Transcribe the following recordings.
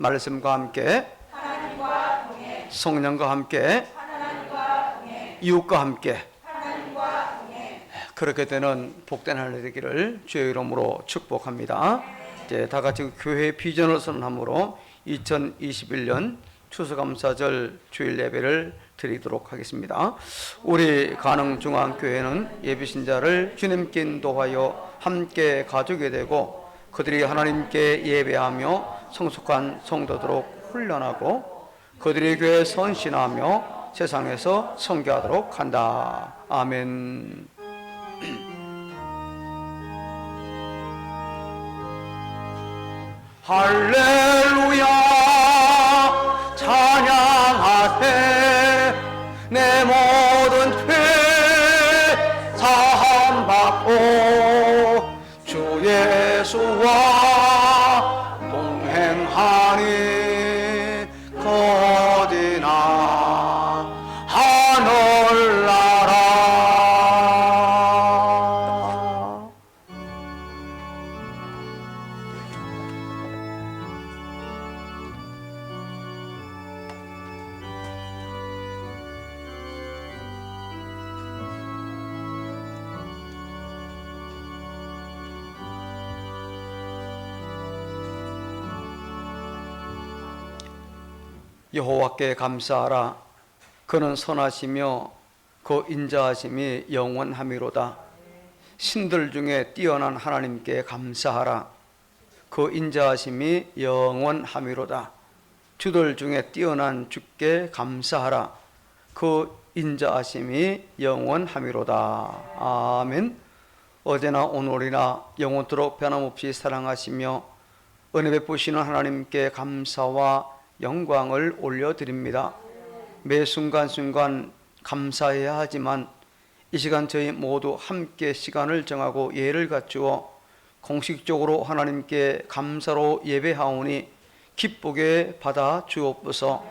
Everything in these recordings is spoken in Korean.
말씀과 함께 성령과 함께 이웃과 함께 그렇게 되는 복된 하늘 되기를 주의 이름으로 축복합니다. 이제 다 같이 교회 비전을 선언함으로 2021년 추수감사절 주일 예배를 드리도록 하겠습니다. 우리 가능중앙교회는 예비신자를 주님께 인도하여 함께 가족이 되고 그들이 하나님께 예배하며 성숙한 성도들로 훈련하고 그들의 교회에 선신하며 세상에서 선교하도록 한다. 아멘. 할렐루야 찬양하세. 내 모든 죄 사함받고 주 예수와 동행하니 어디나 하늘나라. 여호와께 감사하라. 그는 선하시며 그 인자하심이 영원하미로다. 신들 중에 뛰어난 하나님께 감사하라. 그 인자하심이 영원하미로다. 주들 중에 뛰어난 주께 감사하라. 그 인자하심이 영원하미로다. 아멘. 어제나 오늘이나 영원토록 변함없이 사랑하시며 은혜 베푸시는 하나님께 감사와 영광을 올려드립니다. 매 순간순간 감사해야 하지만 이 시간 저희 모두 함께 시간을 정하고 예를 갖추어 공식적으로 하나님께 감사로 예배하오니 기쁘게 받아 주옵소서.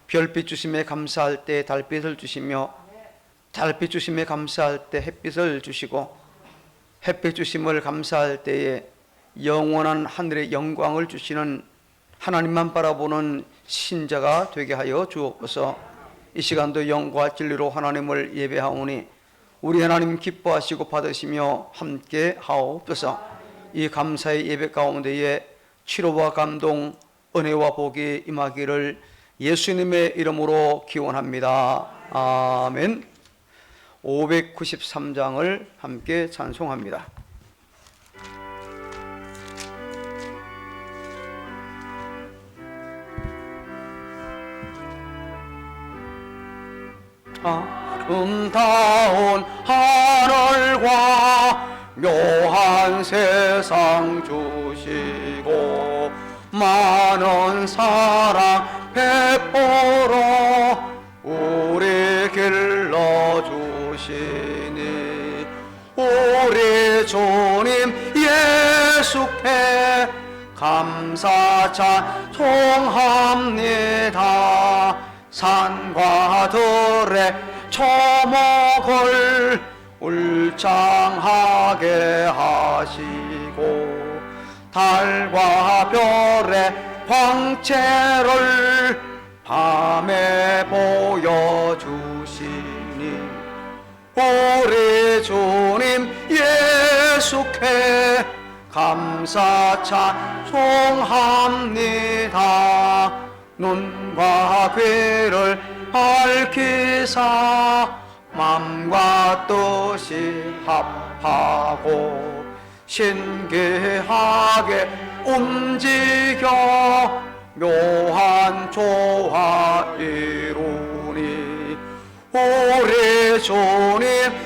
별빛 주심에 감사할 때 달빛을 주시며 달빛 주심에 감사할 때 햇빛을 주시고 햇빛 주심을 감사할 때에 영원한 하늘의 영광을 주시는 하나님만 바라보는 신자가 되게 하여 주옵소서. 이 시간도 영과 진리로 하나님을 예배하오니 우리 하나님 기뻐하시고 받으시며 함께 하옵소서. 이 감사의 예배 가운데에 치료와 감동, 은혜와 복이 임하기를 예수님의 이름으로 기원합니다. 아멘. 593장을 함께 찬송합니다. 아름다운 하늘과 묘한 세상 주시고 많은 사랑 베풀어 우리 길러주시니 우리 주님 예수께 감사 찬송합니다. 산과 들에 초목을 울창하게 하시고 달과 별의 광채를 밤에 보여주시니 우리 주님 예수께 감사 찬송합니다. 눈과 귀를 밝히사 맘과 뜻이 합하고 신기하게 움직여 묘한 조화 이루니 우리 주님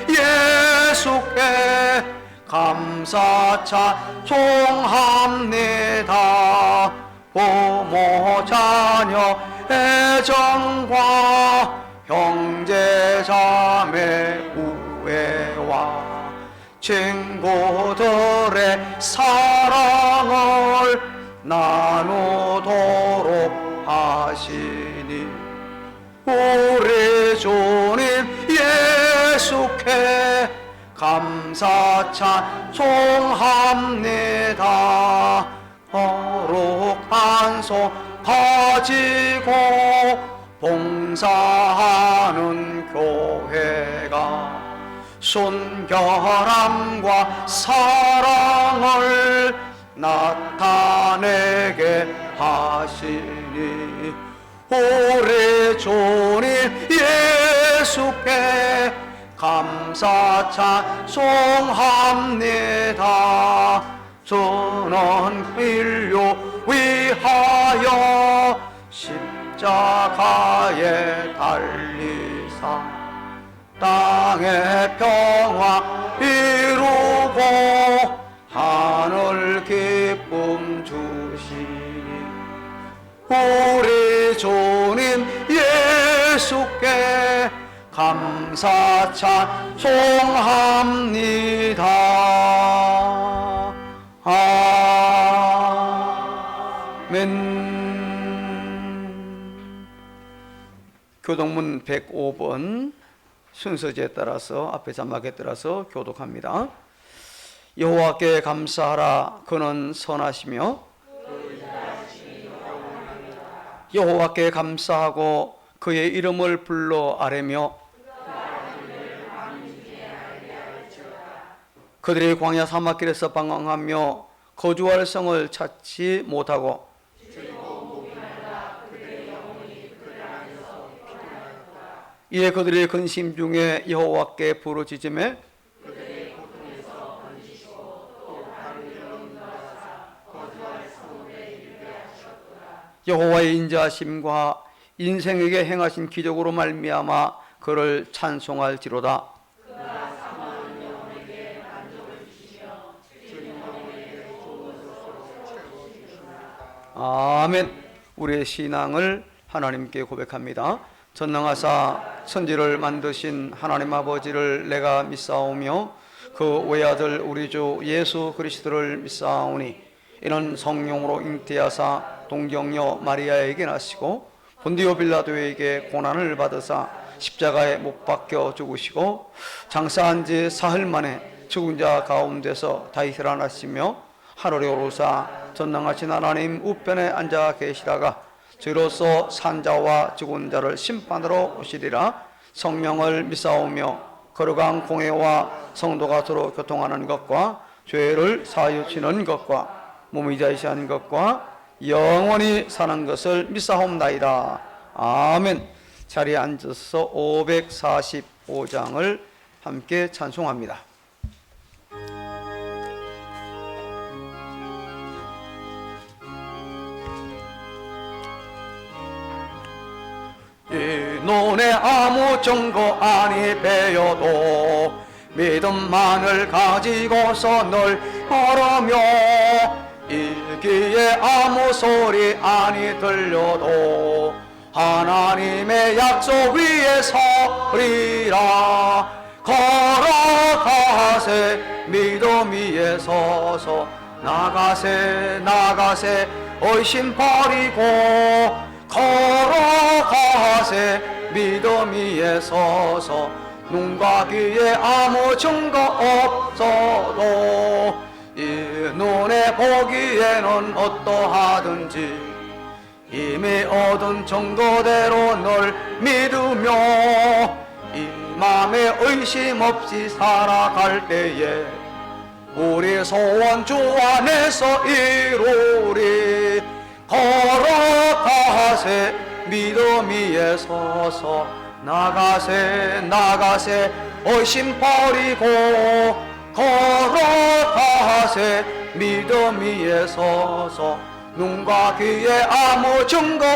예수께 감사 찬송합니다. 부모 자녀 애정과 형제 자매 우애와 친구들의 사랑을 나누도록 하시니 우리 주님 예수께 감사 찬송합니다. 거룩한 한 손 가지고 봉사하는 교회가 순결함과 사랑을 나타내게 하시니 우리 주님 예수께 감사 찬송합니다. 주는 인류 위하여 십자가에 달리사 땅의 평화 이루고 하늘 기쁨 주시니 우리 주님 예수께 감사 찬송합니다. 아멘. 교독문 105번 순서지에 따라서 앞에 자막에 따라서 교독합니다. 여호와께 감사하라. 그는 선하시며 여호와께 감사하고 그의 이름을 불러 아뢰며 그들이 광야 사막길에서 방황하며 거주할 성을 찾지 못하고 이에 그들의 근심 중에 여호와께 부르짖으며 여호와의 인자하심과 인생에게 행하신 기적으로 말미암아 그를 찬송할지로다. 아멘. 우리의 신앙을 하나님께 고백합니다. 전능하사 천지를 만드신 하나님 아버지를 내가 믿사오며 그 외아들 우리 주 예수 그리스도를 믿사오니 이는 성령으로 잉태하사 동정녀 마리아에게 나시고 본디오 빌라도에게 고난을 받으사 십자가에 못 박혀 죽으시고 장사한 지 사흘 만에 죽은 자 가운데서 다시 살아나시며 하늘에 오르사 전능하신 하나님 우편에 앉아 계시다가 저로서 산자와 죽은 자를 심판하러 오시리라. 성령을 믿사오며 거룩한 공회와 성도가 서로 교통하는 것과 죄를 사하여치는 것과 몸이 자시하는 것과 영원히 사는 것을 믿사옵나이다. 아멘. 자리에 앉아서 545장을 함께 찬송합니다. 이 눈에 아무 증거 아니 배어도 믿음만을 가지고서 늘 걸으며 일기에 아무 소리 아니 들려도 하나님의 약속 위에 서리라. 걸어가세 믿음 위에 서서 나가세 나가세 의심 버리고 걸어가세 믿음 위에 서서 눈과 귀에 아무 증거 없어도 이 눈에 보기에는 어떠하든지 이미 얻은 증거대로 널 믿으며 이 맘에 의심 없이 살아갈 때에 우리 소원 주 안에서 이루리. 걸어가세 믿음 위에 서서 나가세 나가세 의심 버리고 걸어가세 믿음 위에 서서 눈과 귀에 아무 증거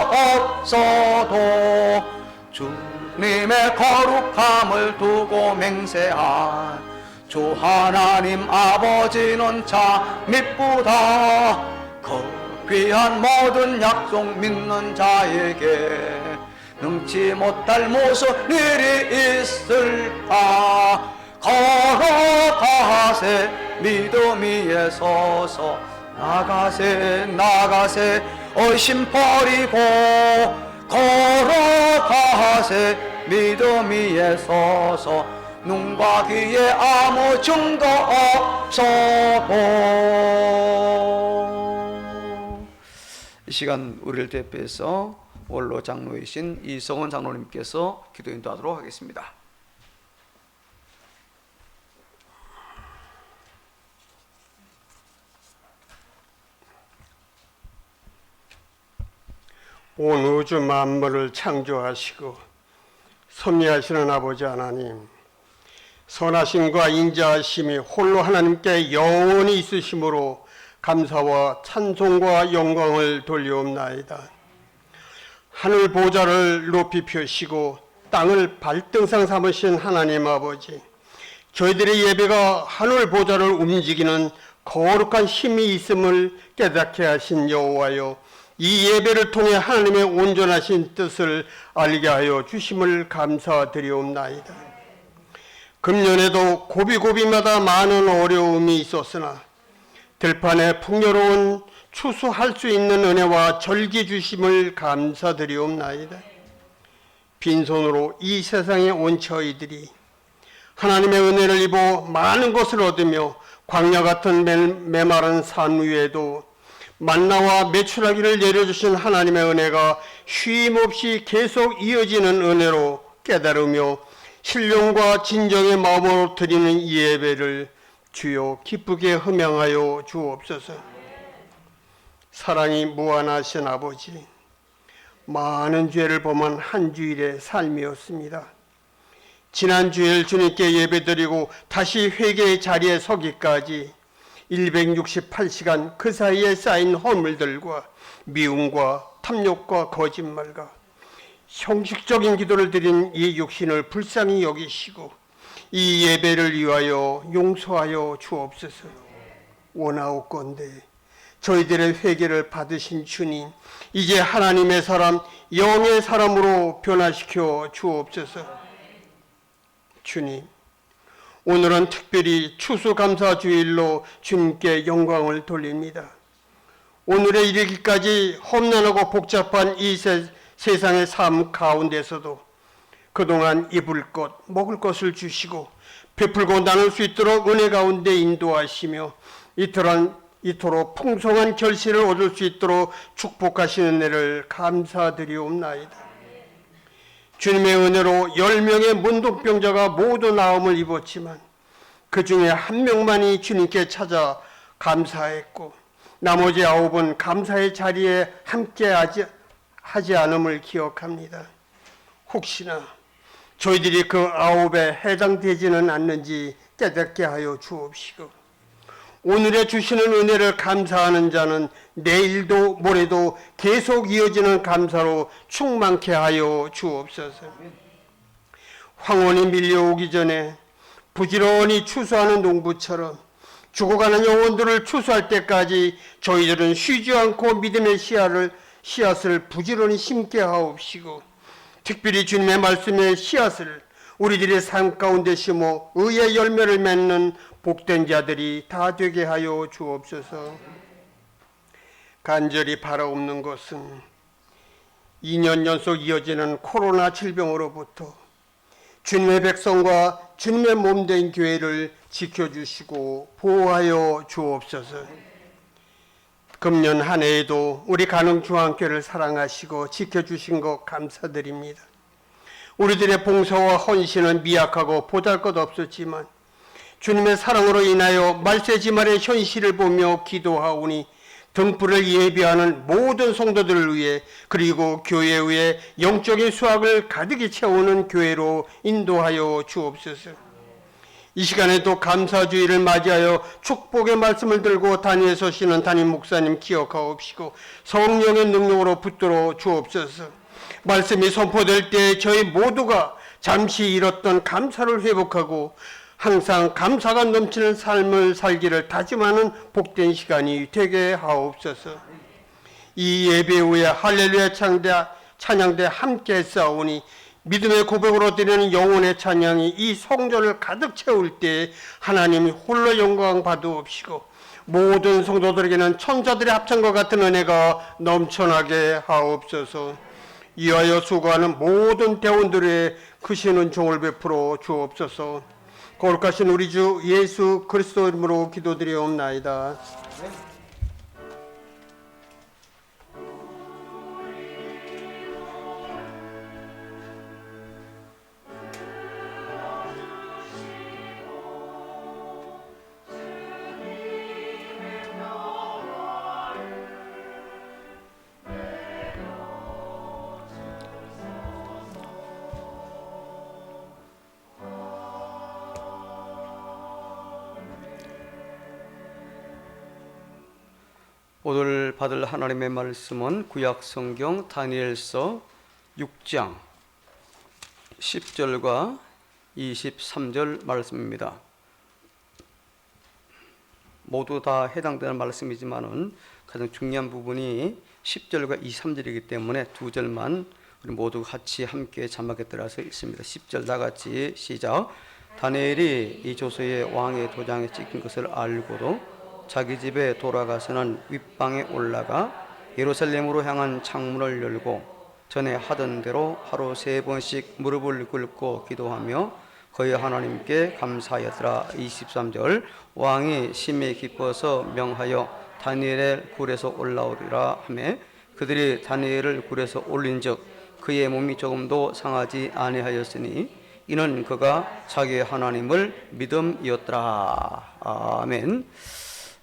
없어도 주님의 거룩함을 두고 맹세한 주 하나님 아버지는 참 미쁘다. 그 귀한 모든 약속 믿는 자에게 능치 못할 무슨 일이 있을까. 걸어가세 믿음 위에 서서 나가세 나가세 의심 버리고 걸어가세 믿음 위에 서서 눈과 귀에 아무 증거 없어도. 시간 우리를 대표해서 원로 장로이신 이성원 장로님께서 기도 인도하도록 하겠습니다. 온 우주 만물을 창조하시고 섭리하시는 아버지 하나님, 선하심과 인자하심이 홀로 하나님께 영원히 있으심으로 감사와 찬송과 영광을 돌리옵나이다. 하늘 보좌를 높이 펴시고 땅을 발등상 삼으신 하나님 아버지, 저희들의 예배가 하늘 보좌를 움직이는 거룩한 힘이 있음을 깨닫게 하신 여호와여, 이 예배를 통해 하나님의 온전하신 뜻을 알게 하여 주심을 감사드리옵나이다. 금년에도 고비고비마다 많은 어려움이 있었으나 들판에 풍요로운 추수할 수 있는 은혜와 절기 주심을 감사드리옵나이다. 빈손으로 이 세상에 온 저희들이 하나님의 은혜를 입어 많은 것을 얻으며 광야 같은 메마른 산 위에도 만나와 메추라기를 내려주신 하나님의 은혜가 쉼없이 계속 이어지는 은혜로 깨달으며 신령과 진정의 마음으로 드리는 이 예배를 주여 기쁘게 흠양하여 주옵소서. 사랑이 무한하신 아버지, 많은 죄를 범한 한 주일의 삶이었습니다. 지난 주일 주님께 예배드리고 다시 회개의 자리에 서기까지 168시간 그 사이에 쌓인 허물들과 미움과 탐욕과 거짓말과 형식적인 기도를 드린 이 육신을 불쌍히 여기시고 이 예배를 위하여 용서하여 주옵소서. 원하옵건대 저희들의 회개를 받으신 주님, 이제 하나님의 사람, 영의 사람으로 변화시켜 주옵소서. 주님, 오늘은 특별히 추수감사주일로 주님께 영광을 돌립니다. 오늘에 이르기까지 험난하고 복잡한 이 세상의 삶 가운데서도 그동안 입을 것, 먹을 것을 주시고 베풀고 나눌 수 있도록 은혜 가운데 인도하시며 이토록 풍성한 결실을 얻을 수 있도록 축복하시는 은혜를 감사드리옵나이다. 주님의 은혜로 10명의 문둥병자가 모두 나음을 입었지만 그 중에 한 명만이 주님께 찾아 감사했고 나머지 9은 감사의 자리에 함께 하지 않음을 기억합니다. 혹시나 저희들이 그 9에 해당되지는 않는지 깨닫게 하여 주옵시고 오늘에 주시는 은혜를 감사하는 자는 내일도 모레도 계속 이어지는 감사로 충만케 하여 주옵소서. 황혼이 밀려오기 전에 부지런히 추수하는 농부처럼 죽어가는 영혼들을 추수할 때까지 저희들은 쉬지 않고 믿음의 씨앗을 부지런히 심게 하옵시고 특별히 주님의 말씀의 씨앗을 우리들의 삶 가운데 심어 의의 열매를 맺는 복된 자들이 다 되게 하여 주옵소서. 간절히 바라옵는 것은 2년 연속 이어지는 코로나 질병으로부터 주님의 백성과 주님의 몸된 교회를 지켜주시고 보호하여 주옵소서. 금년 한 해에도 우리 가능중앙교회를 사랑하시고 지켜주신 것 감사드립니다. 우리들의 봉사와 헌신은 미약하고 보잘것없었지만 주님의 사랑으로 인하여 말세지말의 현실을 보며 기도하오니 등불을 예비하는 모든 성도들을 위해 그리고 교회 위에 영적인 수확을 가득히 채우는 교회로 인도하여 주옵소서. 이 시간에도 감사주의를 맞이하여 축복의 말씀을 들고 단위에 서시는 담임 목사님 기억하옵시고 성령의 능력으로 붙들어 주옵소서. 말씀이 선포될 때 저희 모두가 잠시 잃었던 감사를 회복하고 항상 감사가 넘치는 삶을 살기를 다짐하는 복된 시간이 되게 하옵소서. 이 예배 후에 할렐루야 찬양대 함께 싸우니 믿음의 고백으로 드리는 영혼의 찬양이 이 성전을 가득 채울 때 하나님이 홀로 영광 받으옵시고 모든 성도들에게는 천사들의 합창과 같은 은혜가 넘쳐나게 하옵소서. 이하여 수고하는 모든 대원들의 크신 은총을 베풀어 주옵소서. 거룩하신 우리 주 예수 그리스도 이름으로 기도드리옵나이다. 오늘 받을 하나님의 말씀은 구약 성경 다니엘서 6장 10절과 23절 말씀입니다. 모두 다 해당되는 말씀이지만은 가장 중요한 부분이 10절과 23절이기 때문에 두 절만 우리 모두 같이 함께 자막에 따라서 읽습니다. 10절 다 같이 시작. 다니엘이 이 조서의 왕의 도장에 찍힌 것을 알고도 자기 집에 돌아가서는 윗방에 올라가 예루살렘으로 향한 창문을 열고 전에 하던 대로 하루 3번씩 무릎을 꿇고 기도하며 그의 하나님께 감사하였더라. 23절 왕이 심히 기뻐서 명하여 다니엘의 굴에서 올라오리라 하매 그들이 다니엘을 굴에서 올린즉 그의 몸이 조금도 상하지 아니하였으니 이는 그가 자기의 하나님을 믿음이었더라. 아멘.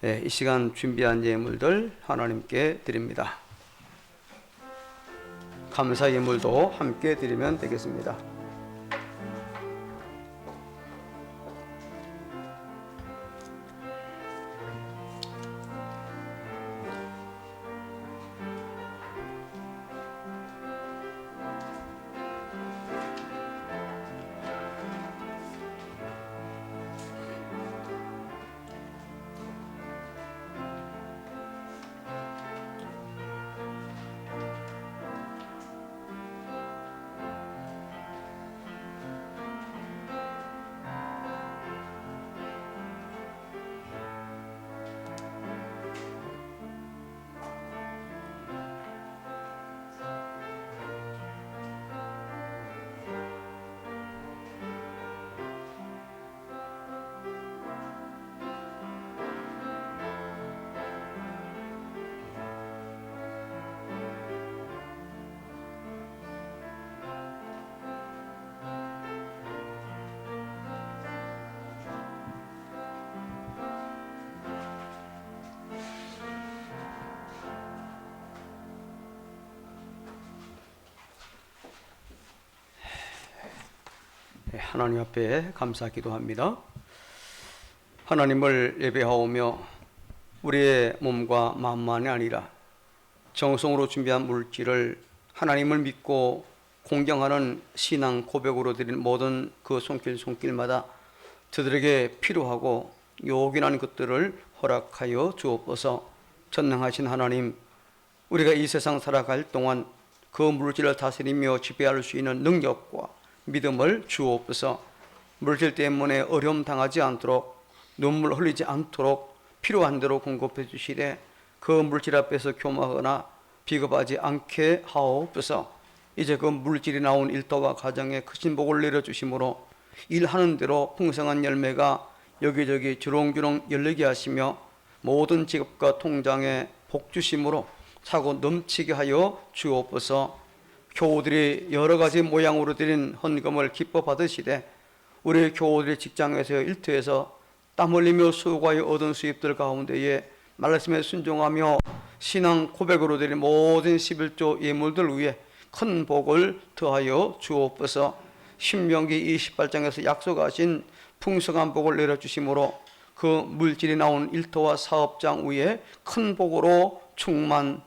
이 시간 준비한 예물들 하나님께 드립니다. 감사 예물도 함께 드리면 되겠습니다. 하나님 앞에 감사 기도합니다. 하나님을 예배하오며 우리의 몸과 마음만이 아니라 정성으로 준비한 물질을 하나님을 믿고 공경하는 신앙 고백으로 드린 모든 그 손길마다 저들에게 필요하고 요긴한 것들을 허락하여 주옵소서. 전능하신 하나님, 우리가 이 세상 살아갈 동안 그 물질을 다스리며 지배할 수 있는 능력과 믿음을 주옵소서. 물질 때문에 어려움 당하지 않도록, 눈물 흘리지 않도록 필요한 대로 공급해 주시되 그 물질 앞에서 교만하거나 비겁하지 않게 하옵소서. 이제 그 물질이 나온 일터와 가정에 크신 복을 내려주심으로 일하는 대로 풍성한 열매가 여기저기 주렁주렁 열리게 하시며 모든 직업과 통장에 복 주심으로 차고 넘치게 하여 주옵소서. 교우들이 여러 가지 모양으로 드린 헌금을 기뻐 받으시되 우리 교우들의 직장에서 일터에서 땀 흘리며 수고하여 얻은 수입들 가운데에 말씀에 순종하며 신앙 고백으로 드린 모든 11조 예물들 위에 큰 복을 더하여 주옵소서. 신명기 28장에서 약속하신 풍성한 복을 내려주심으로 그 물질이 나온 일터와 사업장 위에 큰 복으로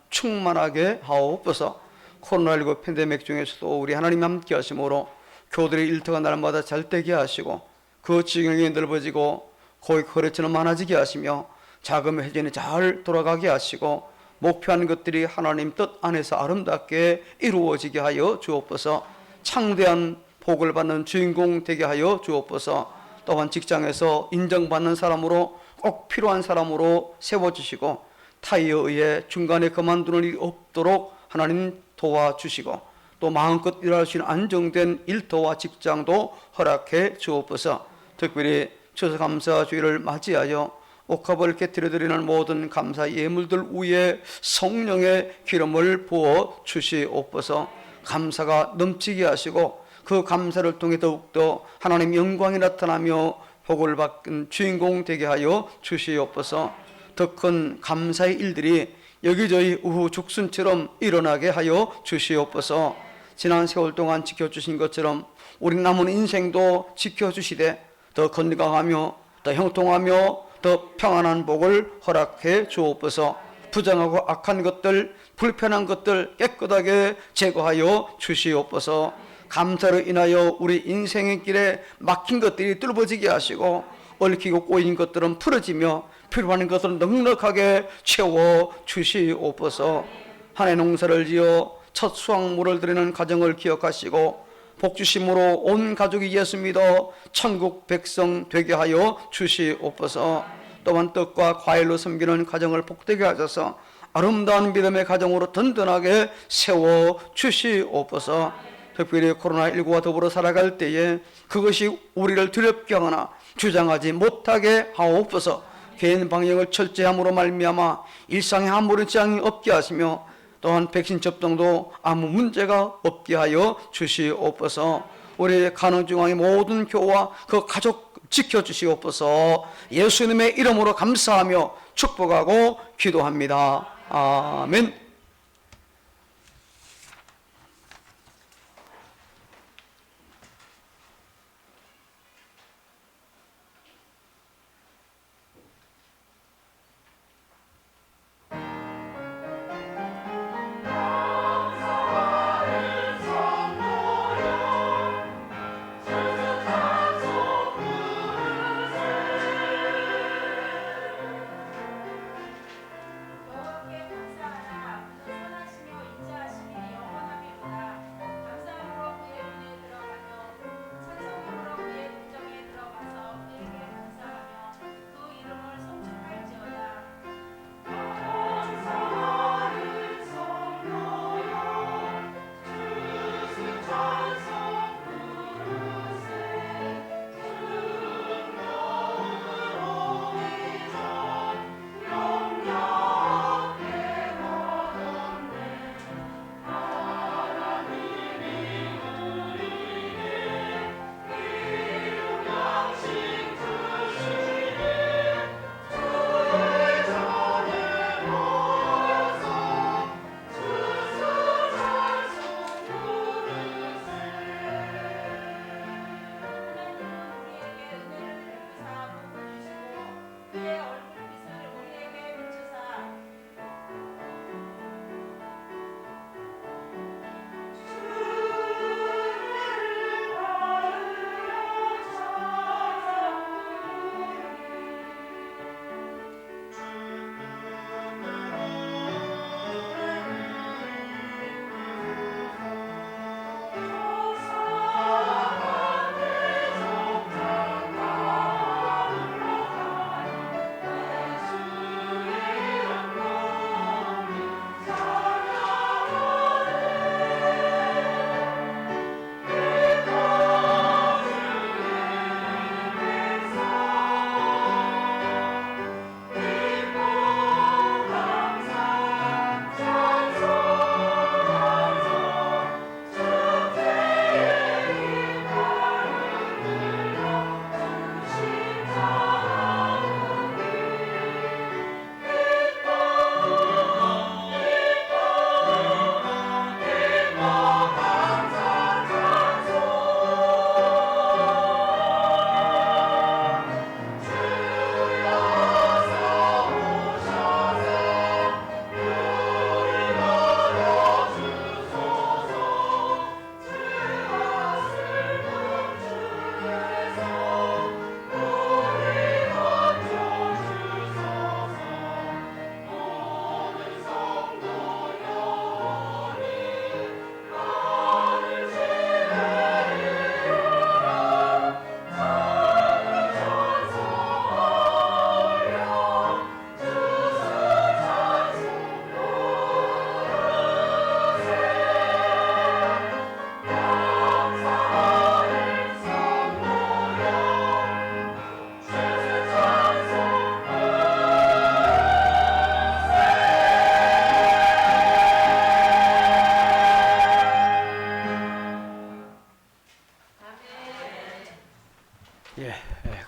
충만하게 하옵소서. 코로나19 팬데믹 중에서도 우리 하나님 함께 하심으로 교들의 일터가 날마다 잘되게 하시고 그 지경이 넓어지고 거기 거래처는 많아지게 하시며 자금의 회전이 잘 돌아가게 하시고 목표한 것들이 하나님 뜻 안에서 아름답게 이루어지게 하여 주옵소서. 창대한 복을 받는 주인공 되게 하여 주옵소서. 또한 직장에서 인정받는 사람으로 꼭 필요한 사람으로 세워주시고 타의에 의해 중간에 그만두는 일이 없도록 하나님 도와주시고 또 마음껏 일할 수 있는 안정된 일터와 직장도 허락해 주옵소서. 특별히 추수감사주일을 맞이하여 옥합을 깨뜨려 드리는 모든 감사 예물들 위에 성령의 기름을 부어 주시옵소서. 감사가 넘치게 하시고 그 감사를 통해 더욱더 하나님 영광이 나타나며 복을 받은 주인공 되게 하여 주시옵소서. 더 큰 감사의 일들이 여기저기 우후죽순처럼 일어나게 하여 주시옵소서. 지난 세월 동안 지켜주신 것처럼 우리 남은 인생도 지켜주시되 더 건강하며 더 형통하며 더 평안한 복을 허락해 주옵소서. 부정하고 악한 것들, 불편한 것들 깨끗하게 제거하여 주시옵소서. 감사로 인하여 우리 인생의 길에 막힌 것들이 뚫어지게 하시고 얽히고 꼬인 것들은 풀어지며 필요한 것들은 넉넉하게 채워 주시옵소서. 한 해 농사를 지어 첫 수확물을 드리는 가정을 기억하시고 복주심으로 온 가족이 예수 믿어 천국 백성 되게 하여 주시옵소서. 또한 떡과 과일로 섬기는 가정을 복되게 하셔서 아름다운 믿음의 가정으로 든든하게 세워 주시옵소서. 특별히 코로나19와 더불어 살아갈 때에 그것이 우리를 두렵게 하거나 주장하지 못하게 하옵소서. 개인 방역을 철저함으로 말미암아 일상에 아무런 지장이 없게 하시며 또한 백신 접종도 아무 문제가 없게 하여 주시옵소서. 우리 간호중앙의 모든 교우와 그 가족 지켜주시옵소서. 예수님의 이름으로 감사하며 축복하고 기도합니다. 아멘.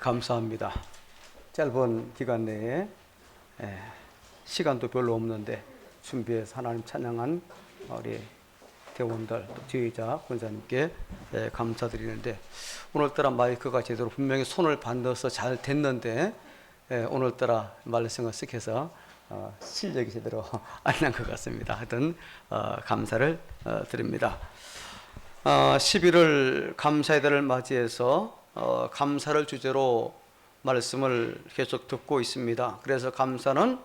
감사합니다. 짧은 기간 내에 시간도 별로 없는데 준비해서 하나님 찬양한 우리 대원들, 지휘자, 권사님께 감사드리는데 오늘따라 마이크가 제대로 분명히 손을 반드서 잘 됐는데 오늘따라 말씀을 쓱 해서 실력이 제대로 안 난 것 같습니다. 하여튼 감사를 드립니다. 11월 감사의 달을 맞이해서 감사를 주제로 말씀을 계속 듣고 있습니다. 그래서 감사는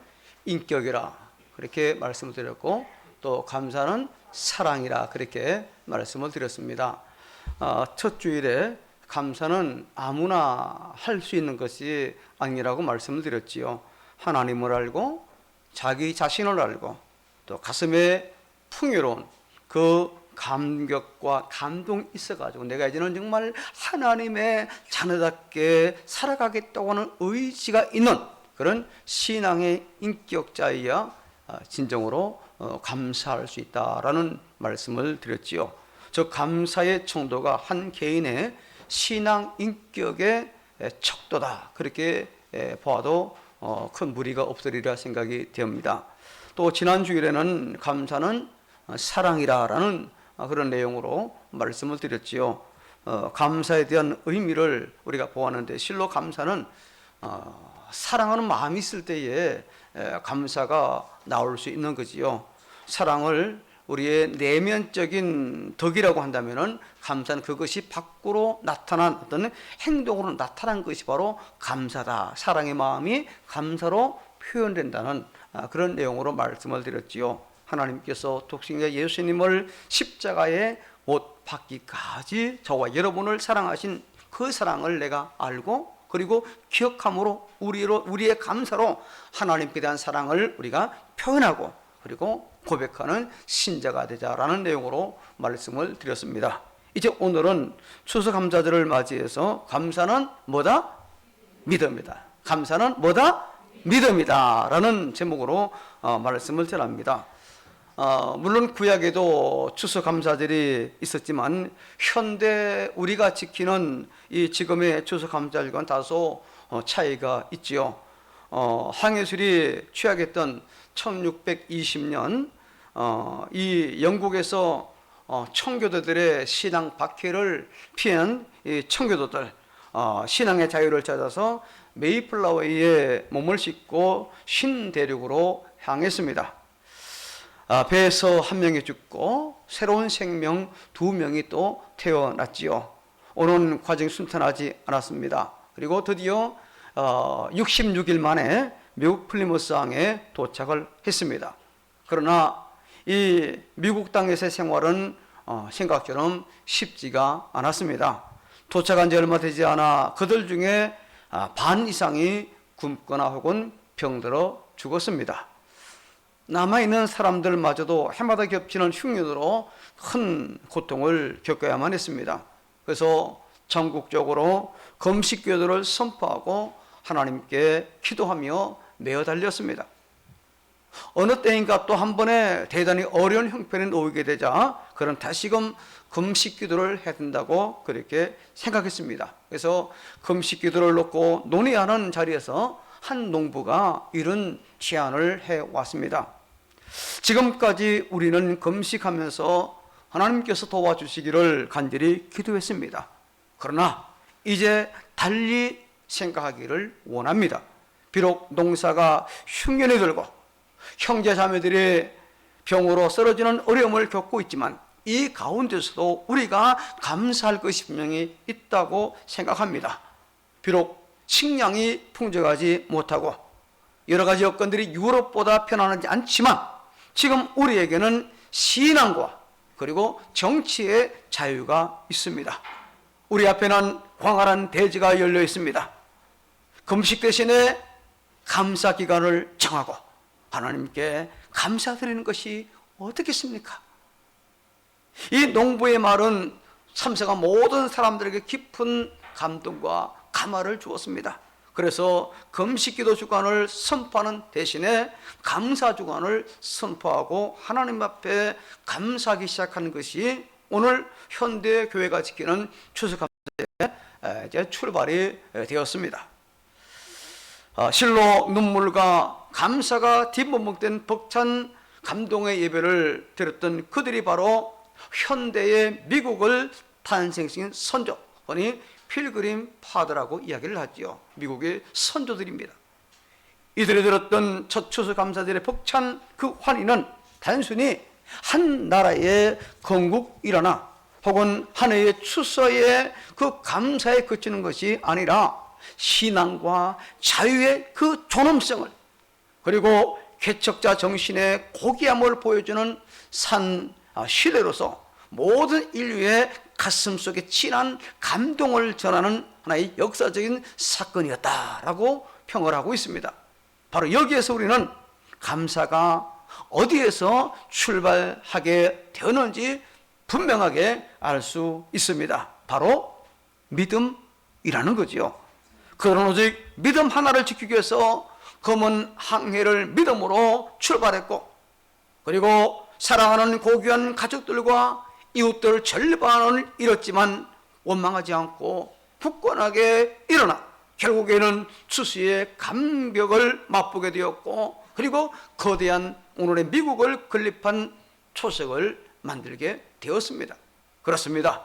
인격이라 그렇게 말씀을 드렸고, 또 감사는 사랑이라 그렇게 말씀을 드렸습니다. 첫 주일에 감사는 아무나 할 수 있는 것이 아니라고 말씀을 드렸지요. 하나님을 알고 자기 자신을 알고 또 가슴에 풍요로운 그 감격과 감동이 있어가지고 내가 이제는 정말 하나님의 자녀답게 살아가겠다고 하는 의지가 있는 그런 신앙의 인격자이야 진정으로 감사할 수 있다라는 말씀을 드렸지요. 저 감사의 정도가 한 개인의 신앙 인격의 척도다, 그렇게 보아도 큰 무리가 없으리라 생각이 됩니다. 또 지난 주일에는 감사는 사랑이라라는 그런 내용으로 말씀을 드렸지요. 감사에 대한 의미를 우리가 보았는데, 실로 감사는 사랑하는 마음이 있을 때에 감사가 나올 수 있는 거지요. 사랑을 우리의 내면적인 덕이라고 한다면은 감사는 그것이 밖으로 나타난 어떤 행동으로 나타난 것이 바로 감사다. 사랑의 마음이 감사로 표현된다는 그런 내용으로 말씀을 드렸지요. 하나님께서 독생자 예수님을 십자가에 못 박기까지 저와 여러분을 사랑하신 그 사랑을 내가 알고, 그리고 기억함으로 우리의 감사로 하나님께 대한 사랑을 우리가 표현하고 그리고 고백하는 신자가 되자라는 내용으로 말씀을 드렸습니다. 이제 오늘은 추수감사절을 맞이해서 감사는 뭐다? 믿음이다. 감사는 뭐다? 믿음이다 라는 제목으로 말씀을 전합니다. 물론 구약에도 추수감사절이 있었지만 현대 우리가 지키는 이 지금의 추수감사절과는 다소 차이가 있지요. 항해술이 취약했던 1620년 이 영국에서 청교도들의 신앙 박해를 피한 이 청교도들, 신앙의 자유를 찾아서 메이플라워에 몸을 싣고 신대륙으로 향했습니다. 배에서 한 명이 죽고 새로운 생명 두 명이 또 태어났지요. 오는 과정이 순탄하지 않았습니다. 그리고 드디어 66일 만에 미국 플리머스항에 도착을 했습니다. 그러나 이 미국 땅에서의 생활은 생각처럼 쉽지가 않았습니다. 도착한 지 얼마 되지 않아 그들 중에 반 이상이 굶거나 혹은 병들어 죽었습니다. 남아있는 사람들마저도 해마다 겹치는 흉년으로 큰 고통을 겪어야만 했습니다. 그래서 전국적으로 금식기도를 선포하고 하나님께 기도하며 내어 달렸습니다. 어느 때인가 또 한 번에 대단히 어려운 형편에 놓이게 되자 그런 다시금 금식기도를 해야 된다고 그렇게 생각했습니다. 그래서 금식기도를 놓고 논의하는 자리에서 한 농부가 이런 제안을 해왔습니다. 지금까지 우리는 금식하면서 하나님께서 도와주시기를 간절히 기도했습니다. 그러나 이제 달리 생각하기를 원합니다. 비록 농사가 흉년이 들고 형제 자매들이 병으로 쓰러지는 어려움을 겪고 있지만 이 가운데서도 우리가 감사할 것이 분명히 있다고 생각합니다. 비록 식량이 풍족하지 못하고 여러 가지 여건들이 유럽보다 편안하지 않지만 지금 우리에게는 신앙과 그리고 정치의 자유가 있습니다. 우리 앞에는 광활한 대지가 열려 있습니다. 금식 대신에 감사 기간을 정하고 하나님께 감사드리는 것이 어떻겠습니까? 이 농부의 말은 참새가 모든 사람들에게 깊은 감동과 감화를 주었습니다. 그래서 금식기도 주간을 선포하는 대신에 감사 주간을 선포하고 하나님 앞에 감사하기 시작하는 것이 오늘 현대 교회가 지키는 추수감사의 이제 출발이 되었습니다. 실로 눈물과 감사가 뒷범벅된 벅찬 감동의 예배를 드렸던 그들이 바로 현대의 미국을 탄생시킨 선조, 아니 필그림 파더라고 이야기를 하지요. 미국의 선조들입니다. 이들이 들었던 첫 추수감사절의 벅찬 그 환희는 단순히 한 나라의 건국이라나 혹은 한 해의 추수의 그 감사에 그치는 것이 아니라 신앙과 자유의 그 존엄성을, 그리고 개척자 정신의 고귀함을 보여주는 시대로서 모든 인류의 가슴 속에 진한 감동을 전하는 하나의 역사적인 사건이었다라고 평을 하고 있습니다. 바로 여기에서 우리는 감사가 어디에서 출발하게 되었는지 분명하게 알 수 있습니다. 바로 믿음이라는 거지요. 그런 오직 믿음 하나를 지키기 위해서 검은 항해를 믿음으로 출발했고, 그리고 사랑하는 고귀한 가족들과 이웃들 절반을 잃었지만 원망하지 않고 굳건하게 일어나 결국에는 추수의 감격을 맛보게 되었고, 그리고 거대한 오늘의 미국을 건립한 초석을 만들게 되었습니다. 그렇습니다.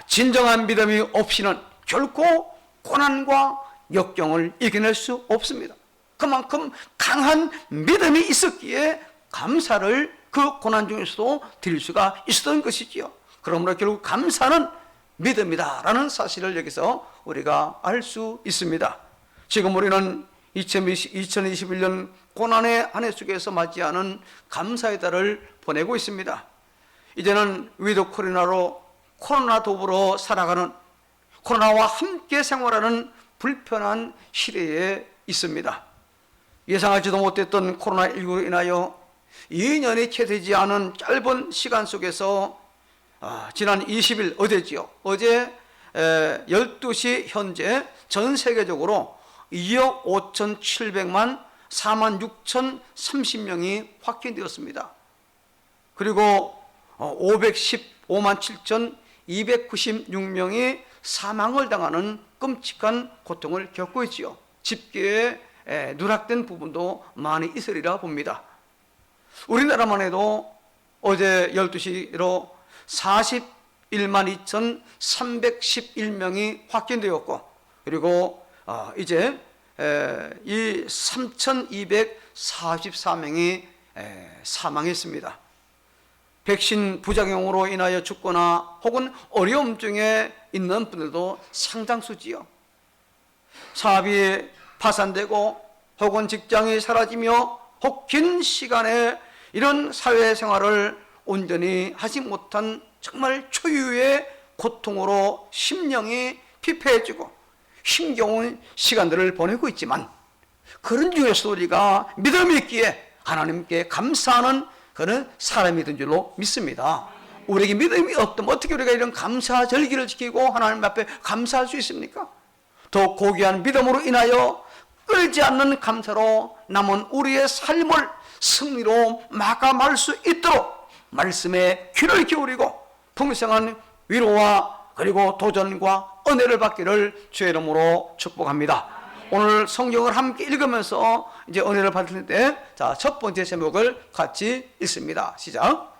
진정한 믿음이 없이는 결코 고난과 역경을 이겨낼 수 없습니다. 그만큼 강한 믿음이 있었기에 감사를 그 고난 중에서도 드릴 수가 있었던 것이지요. 그러므로 결국 감사는 믿음이다라는 사실을 여기서 우리가 알 수 있습니다. 지금 우리는 2021년 고난의 한 해 속에서 맞이하는 감사의 달을 보내고 있습니다. 이제는 위드 코로나 더불어 살아가는, 코로나와 함께 생활하는 불편한 시대에 있습니다. 예상하지도 못했던 코로나19로 인하여 2년이 채 되지 않은 짧은 시간 속에서 지난 20일 어제지요. 어제 12시 현재 전 세계적으로 2억 5,700만 46,030명이 확진되었습니다. 그리고 515만 7,296명이 사망을 당하는 끔찍한 고통을 겪고 있지요. 집계에 누락된 부분도 많이 있으리라 봅니다. 우리나라만 해도 어제 12시로 41만 2,311명이 확진되었고, 그리고 이제 이 3,244명이 사망했습니다. 백신 부작용으로 인하여 죽거나 혹은 어려움 중에 있는 분들도 상당수지요. 사업이 파산되고 혹은 직장이 사라지며 혹 긴 시간에 이런 사회생활을 온전히 하지 못한 정말 초유의 고통으로 심령이 피폐해지고 힘겨운 시간들을 보내고 있지만, 그런 중에서 우리가 믿음이 있기에 하나님께 감사하는 그는 사람이든 줄로 믿습니다. 우리에게 믿음이 없다면 어떻게 우리가 이런 감사 절기를 지키고 하나님 앞에 감사할 수 있습니까? 더 고귀한 믿음으로 인하여 끓지 않는 감사로 남은 우리의 삶을 승리로 마감할 수 있도록 말씀에 귀를 기울이고 풍성한 위로와 그리고 도전과 은혜를 받기를 주의 이름으로 축복합니다. 오늘 성경을 함께 읽으면서 이제 은혜를 받을 텐데, 자, 첫 번째 제목을 같이 읽습니다. 시작.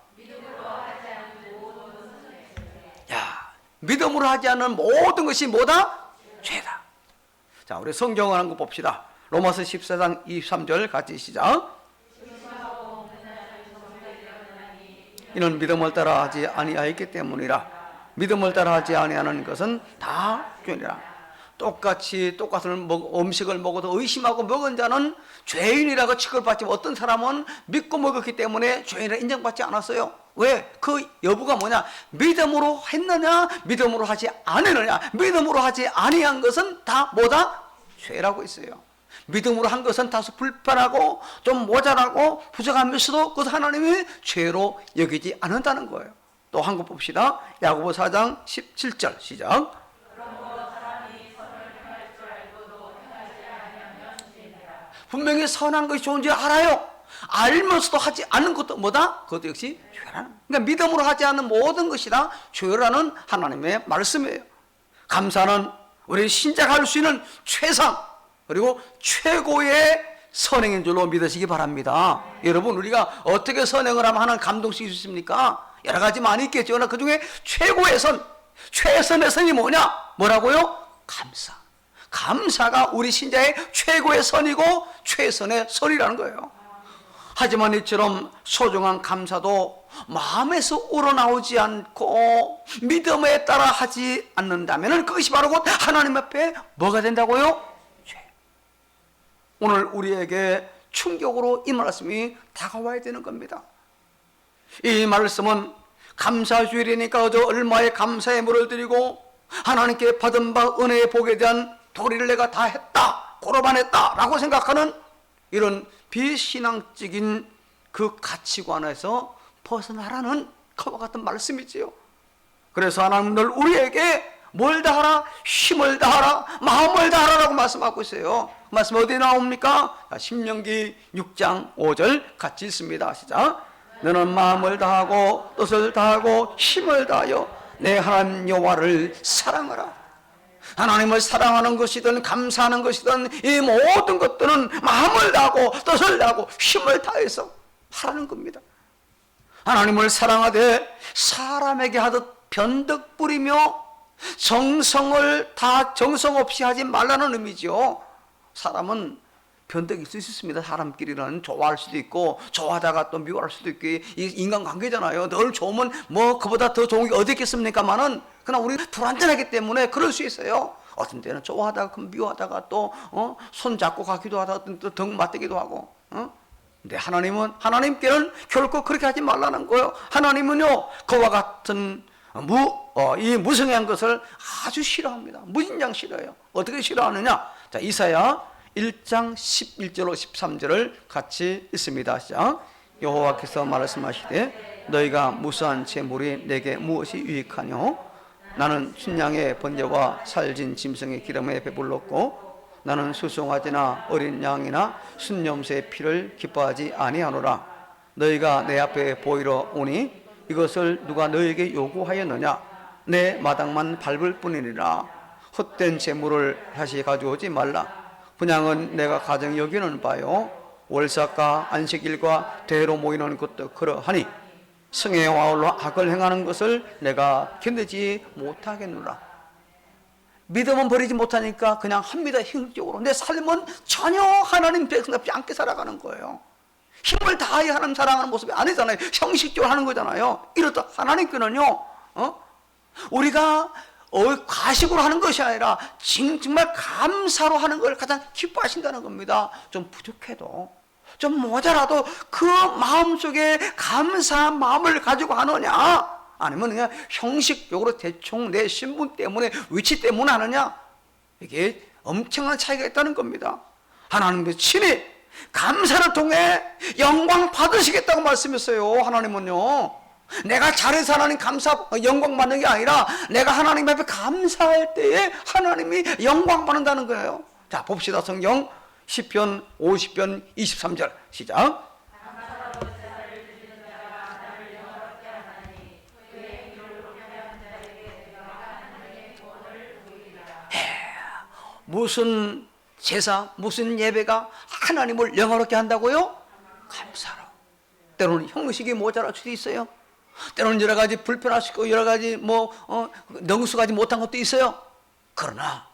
믿음으로 하지 않는 모든 것이 뭐다? 죄다. 자, 우리 성경을 한번 봅시다. 로마서 14장 23절 같이 시작. 이는 믿음을 따라하지 아니하였기 때문이라. 믿음을 따라하지 아니하는 것은 다 죄니라. 똑같은 음식을 먹어도 의심하고 먹은 자는 죄인이라고 취급받지, 어떤 사람은 믿고 먹었기 때문에 죄인이라 인정받지 않았어요. 왜? 그 여부가 뭐냐? 믿음으로 했느냐, 믿음으로 하지 않았느냐. 믿음으로 하지 아니한 것은 다 뭐다? 죄라고 있어요. 믿음으로 한 것은 다소 불편하고 좀 모자라고 부족하면서도 그것을 하나님이 죄로 여기지 않는다는 거예요. 또 한 것 봅시다. 야고보 4장 17절 시작. 분명히 선한 것이 좋은지 알아요. 알면서도 하지 않는 것도 뭐다? 그것도 역시 죄라는. 그러니까 믿음으로 하지 않는 모든 것이 다 죄라는 하나님의 말씀이에요. 감사는 우리 신자가 할 수 있는 최상 그리고 최고의 선행인 줄로 믿으시기 바랍니다. 여러분, 우리가 어떻게 선행을 하면 하나님 감동시킬 수 있습니까? 여러 가지 많이 있겠죠. 그러나 그 중에 최고의 선, 최선의 선이 뭐냐? 뭐라고요? 감사. 감사가 우리 신자의 최고의 선이고 최선의 선이라는 거예요. 하지만 이처럼 소중한 감사도 마음에서 우러나오지 않고 믿음에 따라 하지 않는다면 그것이 바로 곧 하나님 앞에 뭐가 된다고요? 죄. 오늘 우리에게 충격으로 이 말씀이 다가와야 되는 겁니다. 이 말씀은 감사주일이니까 어제 얼마의 감사의 물을 드리고 하나님께 받은 바 은혜의 복에 대한 도리를 내가 다 했다, 고로반했다 라고 생각하는 이런 비신앙적인 그 가치관에서 벗어나라는 그와 같은 말씀이지요. 그래서 하나님 늘 우리에게 뭘 다하라? 힘을 다하라, 마음을 다하라라고 말씀하고 있어요. 그 말씀 어디에 나옵니까? 신명기 6장 5절 같이 있습니다. 시작. 너는 마음을 다하고 뜻을 다하고 힘을 다하여 내 하나님 여호와를 사랑하라. 하나님을 사랑하는 것이든 감사하는 것이든 이 모든 것들은 마음을 다하고 뜻을 다하고 힘을 다해서 하라는 겁니다. 하나님을 사랑하되 사람에게 하듯 변덕 부리며 정성을 다 정성 없이 하지 말라는 의미죠. 사람은 변덕이 있을 수 있습니다. 사람끼리는 좋아할 수도 있고 좋아하다가 또 미워할 수도 있고 인간관계잖아요. 늘 좋으면 뭐 그보다 더 좋은 게 어디 있겠습니까만은 그러나 우리 불안전하기 때문에 그럴 수 있어요. 어떤 때는 좋아하다가 미워하다가 또 손 잡고 가기도 하다가 또 등 맞대기도 하고. 근데 하나님께는 결코 그렇게 하지 말라는 거예요. 하나님은요 그와 같은 이 무성한 것을 아주 싫어합니다. 무진장 싫어해요. 어떻게 싫어하느냐? 자, 이사야 1장 11절로 13절을 같이 읽습니다. 시작. 여호와께서 말씀하시되 너희가 무수한 재물이 내게 무엇이 유익하뇨? 나는 순양의 번제와 살진 짐승의 기름에 배불렀고 나는 수송아지나 어린 양이나 순염소의 피를 기뻐하지 아니하노라. 너희가 내 앞에 보이러 오니 이것을 누가 너희에게 요구하였느냐? 내 마당만 밟을 뿐이니라. 헛된 재물을 다시 가져오지 말라. 분양은 내가 가정 여기는 바요 월삭과 안식일과 대로 모이는 것도 그러하니 성의 와울로 악을 행하는 것을 내가 견디지 못하겠노라. 믿음은 버리지 못하니까 그냥 합니다. 형식적으로. 내 삶은 전혀 하나님 백성답지 않게 살아가는 거예요. 힘을 다해 하나님 사랑하는 모습이 아니잖아요. 형식적으로 하는 거잖아요. 이렇다 하나님께는요 우리가 과식으로 하는 것이 아니라 정말 감사로 하는 걸 가장 기뻐하신다는 겁니다. 좀 부족해도 좀 모자라도 그 마음속에 감사한 마음을 가지고 하느냐 아니면 그냥 형식적으로 대충 내 신분 때문에 위치 때문에 하느냐, 이게 엄청난 차이가 있다는 겁니다. 하나님께서 친히 감사를 통해 영광 받으시겠다고 말씀했어요. 하나님은요 내가 잘해서 하나님 영광 받는 게 아니라 내가 하나님 앞에 감사할 때에 하나님이 영광 받는다는 거예요. 자, 봅시다. 성경 시편 50편 23절 시작. 무슨 제사, 무슨 예배가 하나님을 영화롭게 한다고요? 감사로. 때로는 형식이 모자랄 수도 있어요. 때로는 여러 가지 불편할 수 있고 여러 가지 능숙하지 못한 것도 있어요. 그러나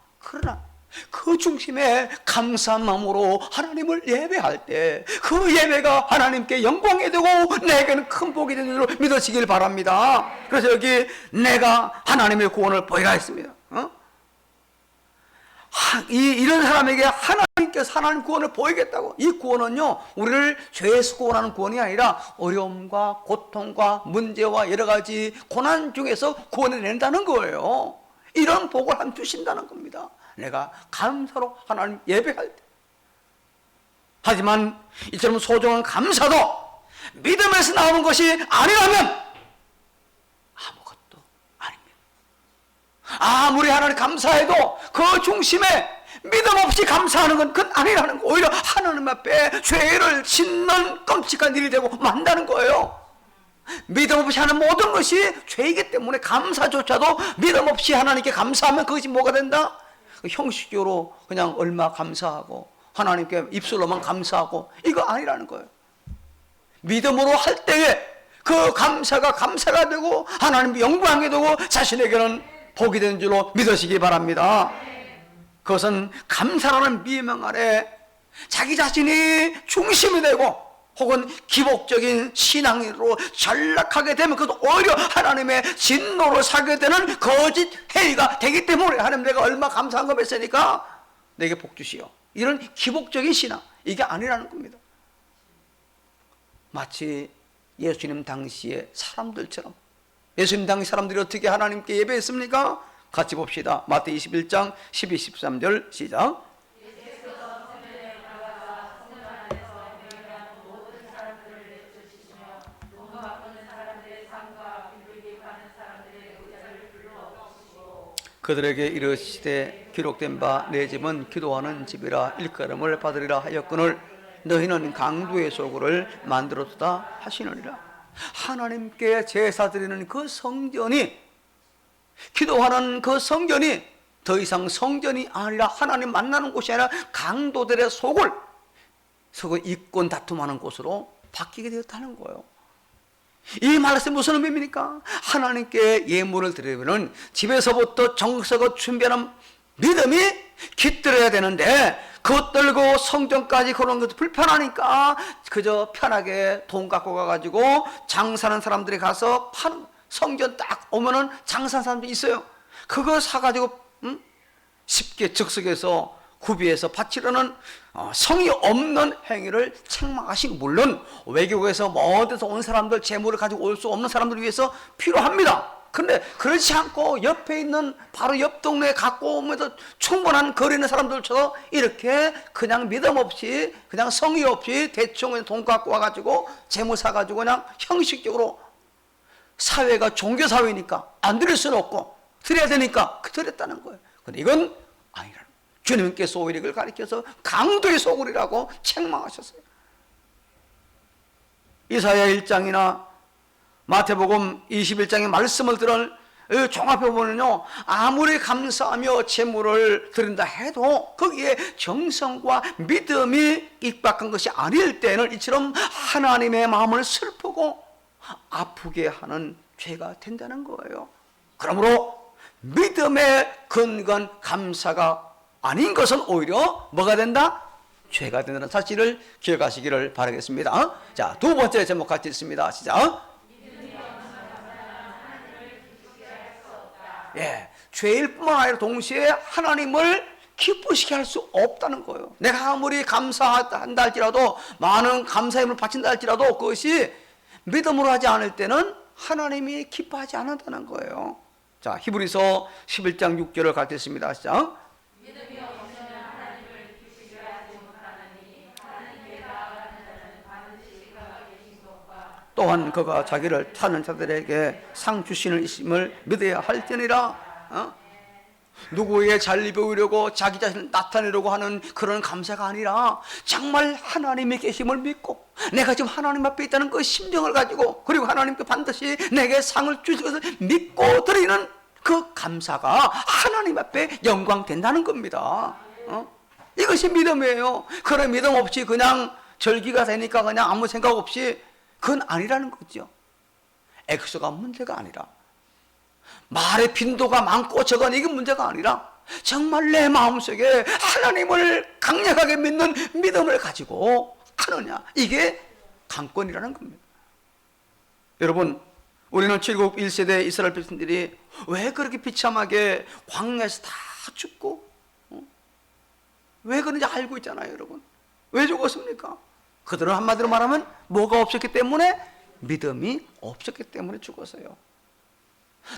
그 중심에 감사한 마음으로 하나님을 예배할 때 그 예배가 하나님께 영광이 되고 내게는 큰 복이 되는 줄로 믿으시길 바랍니다. 그래서 여기 내가 하나님의 구원을 보이라 했습니다. 이런 사람에게 하나님께서 하나님 구원을 보이겠다고. 이 구원은요 우리를 죄에서 구원하는 구원이 아니라 어려움과 고통과 문제와 여러 가지 고난 중에서 구원해낸다는 거예요. 이런 복을 하나님 주신다는 겁니다. 내가 감사로 하나님 예배할 때. 하지만 이처럼 소중한 감사도 믿음에서 나오는 것이 아니라면 아무것도 아닙니다. 아무리 하나님 감사해도 그 중심에 믿음 없이 감사하는 건 그건 아니라는 거. 오히려 하나님 앞에 죄를 짓는 끔찍한 일이 되고 만다는 거예요. 믿음 없이 하는 모든 것이 죄이기 때문에 감사조차도 믿음 없이 하나님께 감사하면 그것이 뭐가 된다? 형식적으로 그냥 얼마 감사하고 하나님께 입술로만 감사하고 이거 아니라는 거예요. 믿음으로 할 때에 그 감사가 되고 하나님 영광이 되고 자신에게는 복이 되는 줄로 믿으시기 바랍니다. 그것은 감사라는 미명 아래 자기 자신이 중심이 되고 혹은 기복적인 신앙으로 전락하게 되면 그것도 오히려 하나님의 진노를 사게 되는 거짓 행위가 되기 때문에 하나님 내가 얼마 감사한 거 뵀으니까 내게 복 주시오, 이런 기복적인 신앙, 이게 아니라는 겁니다. 마치 예수님 당시의 사람들처럼, 예수님 당시 사람들이 어떻게 하나님께 예배했습니까? 같이 봅시다. 마태 21장 12, 13절 시작. 그들에게 이르시되 기록된 바 내 집은 기도하는 집이라 일컬음을 받으리라 하였거늘 너희는 강도의 소굴을 만들었다 하시느니라. 하나님께 제사 드리는 그 성전이, 기도하는 그 성전이 더 이상 성전이 아니라 하나님 만나는 곳이 아니라 강도들의 소굴, 이권 다툼하는 곳으로 바뀌게 되었다는 거예요. 이 말씀이 무슨 의미입니까? 하나님께 예물을 드리면 집에서부터 정성껏 준비하는 믿음이 깃들어야 되는데, 그것 들고 성전까지 그런 것도 불편하니까 그저 편하게 돈 갖고 가가지고 장사하는 사람들이 가서 파는, 성전 딱 오면은 장사하는 사람들이 있어요. 그거 사가지고 쉽게 즉석에서 구비해서 바치려는 성의 없는 행위를 책망하시고, 물론 외국에서 먼 데서 온 사람들, 재물을 가지고 올 수 없는 사람들을 위해서 필요합니다. 그런데 그렇지 않고 옆에 있는 바로 옆 동네에 갖고 오면서 충분한 거리 있는 사람들처럼 이렇게 그냥 믿음 없이, 그냥 성의 없이 대충 돈 갖고 와가지고 재물 사가지고 그냥 형식적으로, 사회가 종교사회니까 안 드릴 수는 없고 드려야 되니까 드렸다는 거예요. 근데 이건 아니라는 거예요. 주님께서 오히려 이걸 가리켜서 강도의 소굴이라고 책망하셨어요. 이사야 1장이나 마태복음 21장의 말씀을 종합해 보면요, 아무리 감사하며 제물을 드린다 해도 거기에 정성과 믿음이 입박한 것이 아닐 때는 이처럼 하나님의 마음을 슬프고 아프게 하는 죄가 된다는 거예요. 그러므로 믿음의 근거는 감사가 아닌 것은 오히려 뭐가 된다? 죄가 된다는 사실을 기억하시기를 바라겠습니다. 자, 두 번째 제목 같이 있습니다. 시작. 예, 죄일 뿐만 아니라 동시에 하나님을 기쁘시게 할 수 없다는 거예요. 내가 아무리 감사한다 할지라도, 많은 감사의 힘을 바친다 할지라도 그것이 믿음으로 하지 않을 때는 하나님이 기뻐하지 않는다는 거예요. 자, 히브리서 11장 6절을 같이 읽습니다. 시작. 믿음이 없으면 하나님을 기쁘시게 하지 못하나니 하나님께 나아가는 자는 반드시 그가 계신 것과 또한 그가 자기를 타는 자들에게 상 주시는 있음을 믿어야 할지니라. 누구에게 잘 보이려고 자기 자신을 나타내려고 하는 그런 감사가 아니라 정말 하나님의 계심을 믿고 내가 지금 하나님 앞에 있다는 그 심정을 가지고, 그리고 하나님께 반드시 내게 상을 주실 것을 믿고 드리는 그 감사가 하나님 앞에 영광 된다는 겁니다. 이것이 믿음이에요. 그런 믿음 없이 그냥 절기가 되니까 그냥 아무 생각 없이, 그건 아니라는 거죠. 액수가 문제가 아니라, 말의 빈도가 많고 적은 이게 문제가 아니라, 정말 내 마음속에 하나님을 강력하게 믿는 믿음을 가지고 하느냐, 이게 강권이라는 겁니다. 여러분, 우리는 7국 1세대 이스라엘 백성들이 왜 그렇게 비참하게 광야에서 다 죽고, 왜 그런지 알고 있잖아요. 여러분, 왜 죽었습니까? 그들은 한마디로 말하면 뭐가 없었기 때문에? 믿음이 없었기 때문에 죽었어요.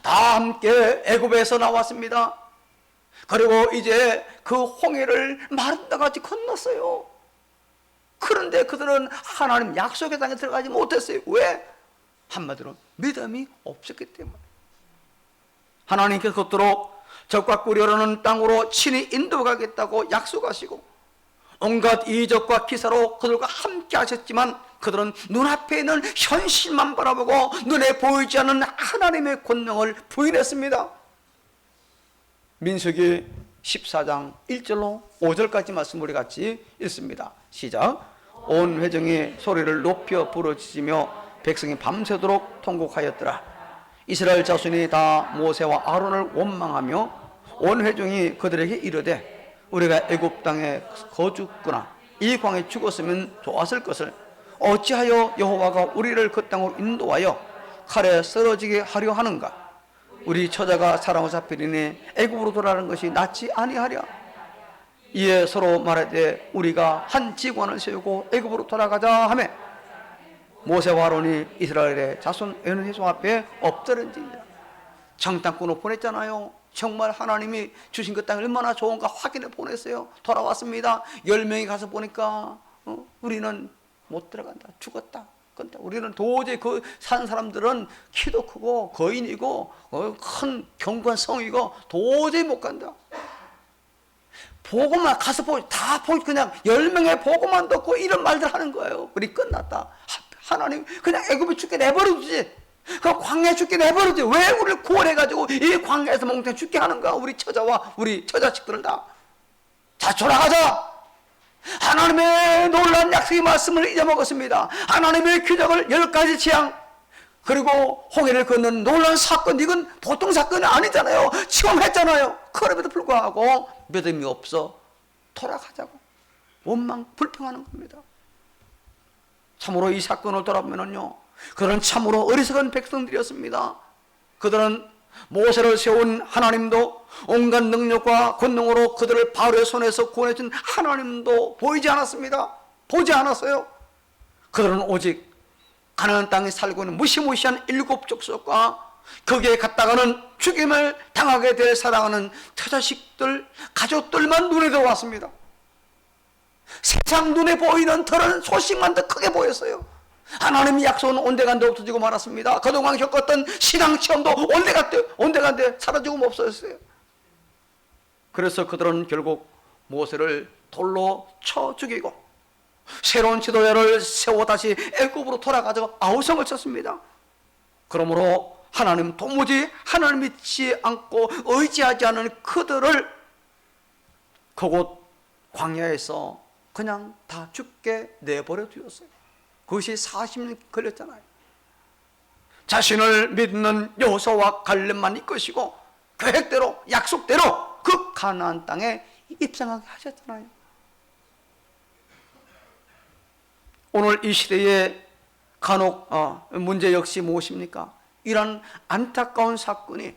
다 함께 애굽에서 나왔습니다. 그리고 이제 그 홍해를 마른 나같이 건넜어요. 그런데 그들은 하나님 약속의 땅에 들어가지 못했어요. 왜? 한마디로 믿음이 없었기 때문에. 하나님께서 그토록 적과 꿀이라는 땅으로 친히 인도가겠다고 약속하시고 온갖 이적과 기사로 그들과 함께 하셨지만, 그들은 눈앞에 있는 현실만 바라보고 눈에 보이지 않는 하나님의 권능을 부인했습니다. 민수기 14장 1절로 5절까지 말씀 우리 같이 읽습니다. 시작. 온 회중이 소리를 높여 부르짖으며 백성이 밤새도록 통곡하였더라. 이스라엘 자손이 다 모세와 아론을 원망하며 온 회중이 그들에게 이르되 우리가 애굽 땅에 거주거나 이 광에 죽었으면 좋았을 것을 어찌하여 여호와가 우리를 그 땅으로 인도하여 칼에 쓰러지게 하려 하는가? 우리 처자가 사람을 잡히리니 애굽으로 돌아가는 것이 낫지 아니하랴. 이에 서로 말하되 우리가 한 지관을 세우고 애굽으로 돌아가자 하매 모세와 아론이 이스라엘의 자손 에노해소 앞에 엎드른지니라. 정탐꾼을 보냈잖아요. 정말 하나님이 주신 그 땅이 얼마나 좋은가 확인해 보냈어요. 돌아왔습니다. 10명이 가서 보니까 우리는 못 들어간다. 죽었다. 근데 우리는 도저히 그 산 사람들은 키도 크고 거인이고 큰 견고한 성이고 도저히 못 간다. 보고만 가서 다 그냥 10명의 보고만 듣고 이런 말들 하는 거예요. 우리 끝났다. 하나님 그냥 애굽에 죽게 내버려두지. 그 광야에 죽게 내버려두지. 왜 우리를 구원해가지고 이 광야에서 몽땅 죽게 하는가? 우리 처자와 우리 처자식들을 다. 자, 돌아가자. 하나님의 놀라운 약속의 말씀을 잊어먹었습니다. 하나님의 기적을 10가지 재앙 그리고 홍해를 건너는 놀라운 사건, 이건 보통 사건이 아니잖아요. 처음 했잖아요. 그럼에도 불구하고 믿음이 없어 돌아가자고 원망 불평하는 겁니다. 참으로 이 사건을 돌아보면요, 그들은 참으로 어리석은 백성들이었습니다. 그들은 모세를 세운 하나님도, 온갖 능력과 권능으로 그들을 바로의 손에서 구원해준 하나님도 보이지 않았습니다. 보지 않았어요. 그들은 오직 가나안 땅에 살고 있는 무시무시한 7 족속과 거기에 갔다가는 죽임을 당하게 될 사랑하는 처자식들, 가족들만 눈에 들어왔습니다. 세상 눈에 보이는 다른 소식만 더 크게 보였어요. 하나님의 약속은 온데간데 없어지고 말았습니다. 그동안 겪었던 신앙 체험도 온데간데 사라지고 없어졌어요. 그래서 그들은 결국 모세를 돌로 쳐 죽이고 새로운 지도자를 세워 다시 애굽으로 돌아가서 아우성을 쳤습니다. 그러므로 하나님 도무지 하나님 믿지 않고 의지하지 않은 그들을 그곳 광야에서 그냥 다 죽게 내버려 두었어요. 그것이 40년 걸렸잖아요. 자신을 믿는 여호수아와 갈렙만 이끄시고 계획대로 약속대로 그 가나안 땅에 입성하게 하셨잖아요. 오늘 이 시대의 간혹 문제 역시 무엇입니까? 이런 안타까운 사건이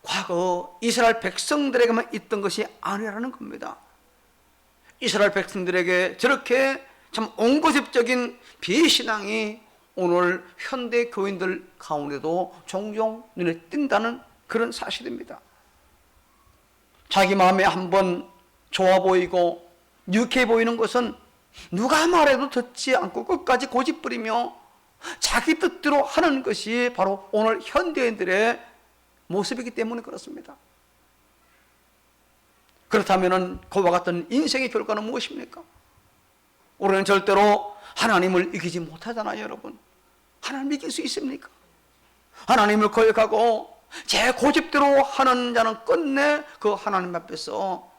과거 이스라엘 백성들에게만 있던 것이 아니라는 겁니다. 이스라엘 백성들에게 저렇게 참 옹고집적인 비신앙이 오늘 현대 교인들 가운데도 종종 눈에 띈다는 그런 사실입니다. 자기 마음에 한번 좋아 보이고 유쾌해 보이는 것은 누가 말해도 듣지 않고 끝까지 고집부리며 자기 뜻대로 하는 것이 바로 오늘 현대인들의 모습이기 때문에 그렇습니다. 그렇다면 그와 같은 인생의 결과는 무엇입니까? 우리는 절대로 하나님을 이기지 못하잖아요, 여러분. 하나님 이길 수 있습니까? 하나님을 거역하고 제 고집대로 하는 자는 끝내 그 하나님 앞에서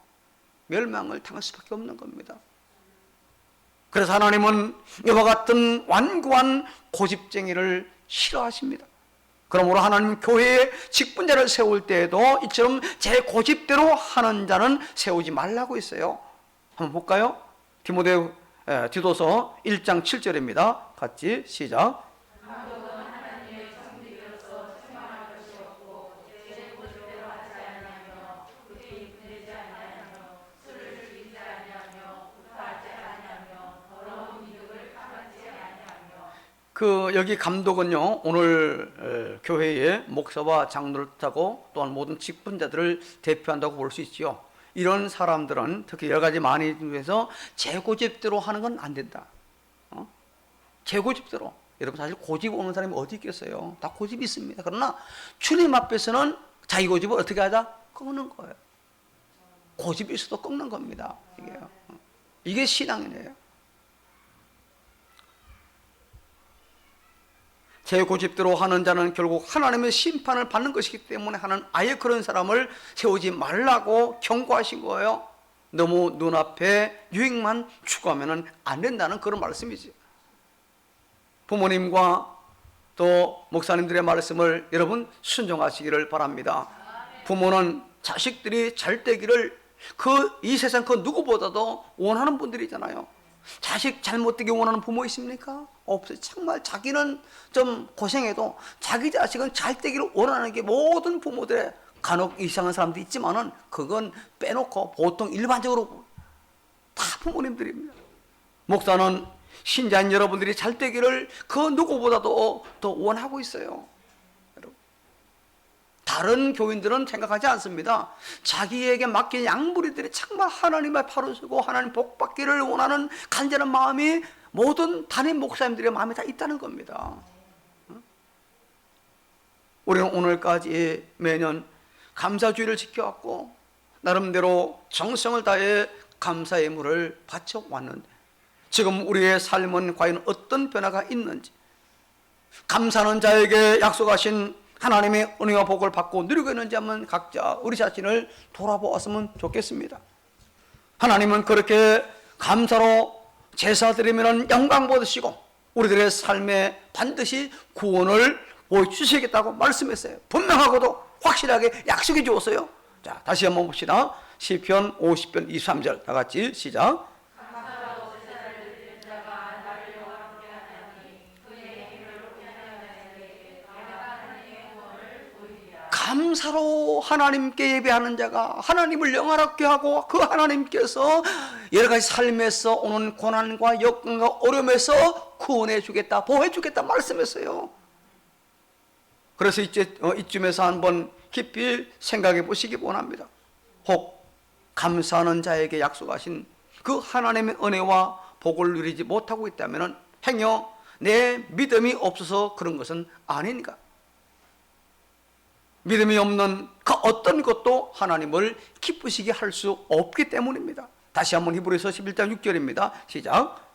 멸망을 당할 수밖에 없는 겁니다. 그래서 하나님은 이와 같은 완고한 고집쟁이를 싫어하십니다. 그러므로 하나님 교회에 직분자를 세울 때에도 이처럼 제 고집대로 하는 자는 세우지 말라고 했어요. 한번 볼까요? 디도서 1장 7절입니다. 같이 시작. 여기 감독은요, 오늘 교회의 목사와 장로를 뜻하고 또한 모든 직분자들을 대표한다고 볼 수 있지요. 이런 사람들은 특히 여러 가지 많이 중에서 제 고집대로 하는 건 안 된다. 제 고집대로. 여러분 사실 고집 오는 사람이 어디 있겠어요? 다 고집이 있습니다. 그러나 주님 앞에서는 자기 고집을 어떻게 하자? 꺾는 거예요. 고집이 있어도 꺾는 겁니다. 이게 신앙이에요. 제 고집대로 하는 자는 결국 하나님의 심판을 받는 것이기 때문에 하는 아예 그런 사람을 세우지 말라고 경고하신 거예요. 너무 눈앞에 유익만 추구하면 안 된다는 그런 말씀이지. 부모님과 또 목사님들의 말씀을 여러분 순종하시기를 바랍니다. 부모는 자식들이 잘 되기를 이 세상 그 누구보다도 원하는 분들이잖아요. 자식 잘못되게 원하는 부모 있습니까? 없어요. 정말 자기는 좀 고생해도 자기 자식은 잘 되기를 원하는 게 모든 부모들의, 간혹 이상한 사람도 있지만은 그건 빼놓고 보통 일반적으로 다 부모님들입니다. 목사는 신자인 여러분들이 잘 되기를 그 누구보다도 더 원하고 있어요. 다른 교인들은 생각하지 않습니다. 자기에게 맡긴 양부리들이 정말 하나님의 팔을 쓰고 하나님 복 받기를 원하는 간절한 마음이 모든 담임 목사님들의 마음에 다 있다는 겁니다. 우리는 오늘까지 매년 감사주의를 지켜왔고 나름대로 정성을 다해 감사 예물을 바쳐왔는데 지금 우리의 삶은 과연 어떤 변화가 있는지, 감사하는 자에게 약속하신 하나님의 은혜와 복을 받고 누리고 있는지 한번 각자 우리 자신을 돌아보았으면 좋겠습니다. 하나님은 그렇게 감사로 제사 드리면 영광 받으시고 우리들의 삶에 반드시 구원을 보여주시겠다고 말씀했어요. 분명하고도 확실하게 약속해 주었어요. 자, 다시 한번 봅시다. 시편 50편 23절 다 같이 시작. 감사로 하나님께 예배하는 자가 하나님을 영화롭게 하고 그 하나님께서 여러 가지 삶에서 오는 고난과 역경과 어려움에서 구원해 주겠다, 보호해 주겠다 말씀했어요. 그래서 이쯤에서 한번 깊이 생각해 보시기 원합니다. 혹 감사하는 자에게 약속하신 그 하나님의 은혜와 복을 누리지 못하고 있다면 행여 내 믿음이 없어서 그런 것은 아닌가? 믿음이 없는 그 어떤 것도 하나님을 기쁘시게 할 수 없기 때문입니다. 다시 한번 히브리서 11장 6절입니다. 시작.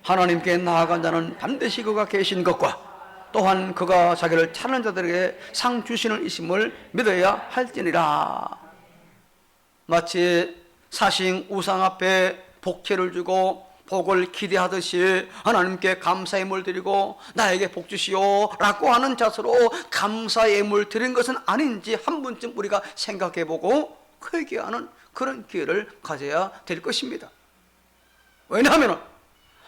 하나님께 나아간 자는 반드시 그가 계신 것과 또한 그가 자기를 찾는 자들에게 상 주시는 이심을 믿어야 할지니라. 마치 사신 우상 앞에 복채를 주고 복을 기대하듯이 하나님께 감사 예물 드리고 나에게 복 주시오 라고 하는 자세로 감사 예물 드린 것은 아닌지 한 번쯤 우리가 생각해보고 회개하는 그런 기회를 가져야 될 것입니다. 왜냐하면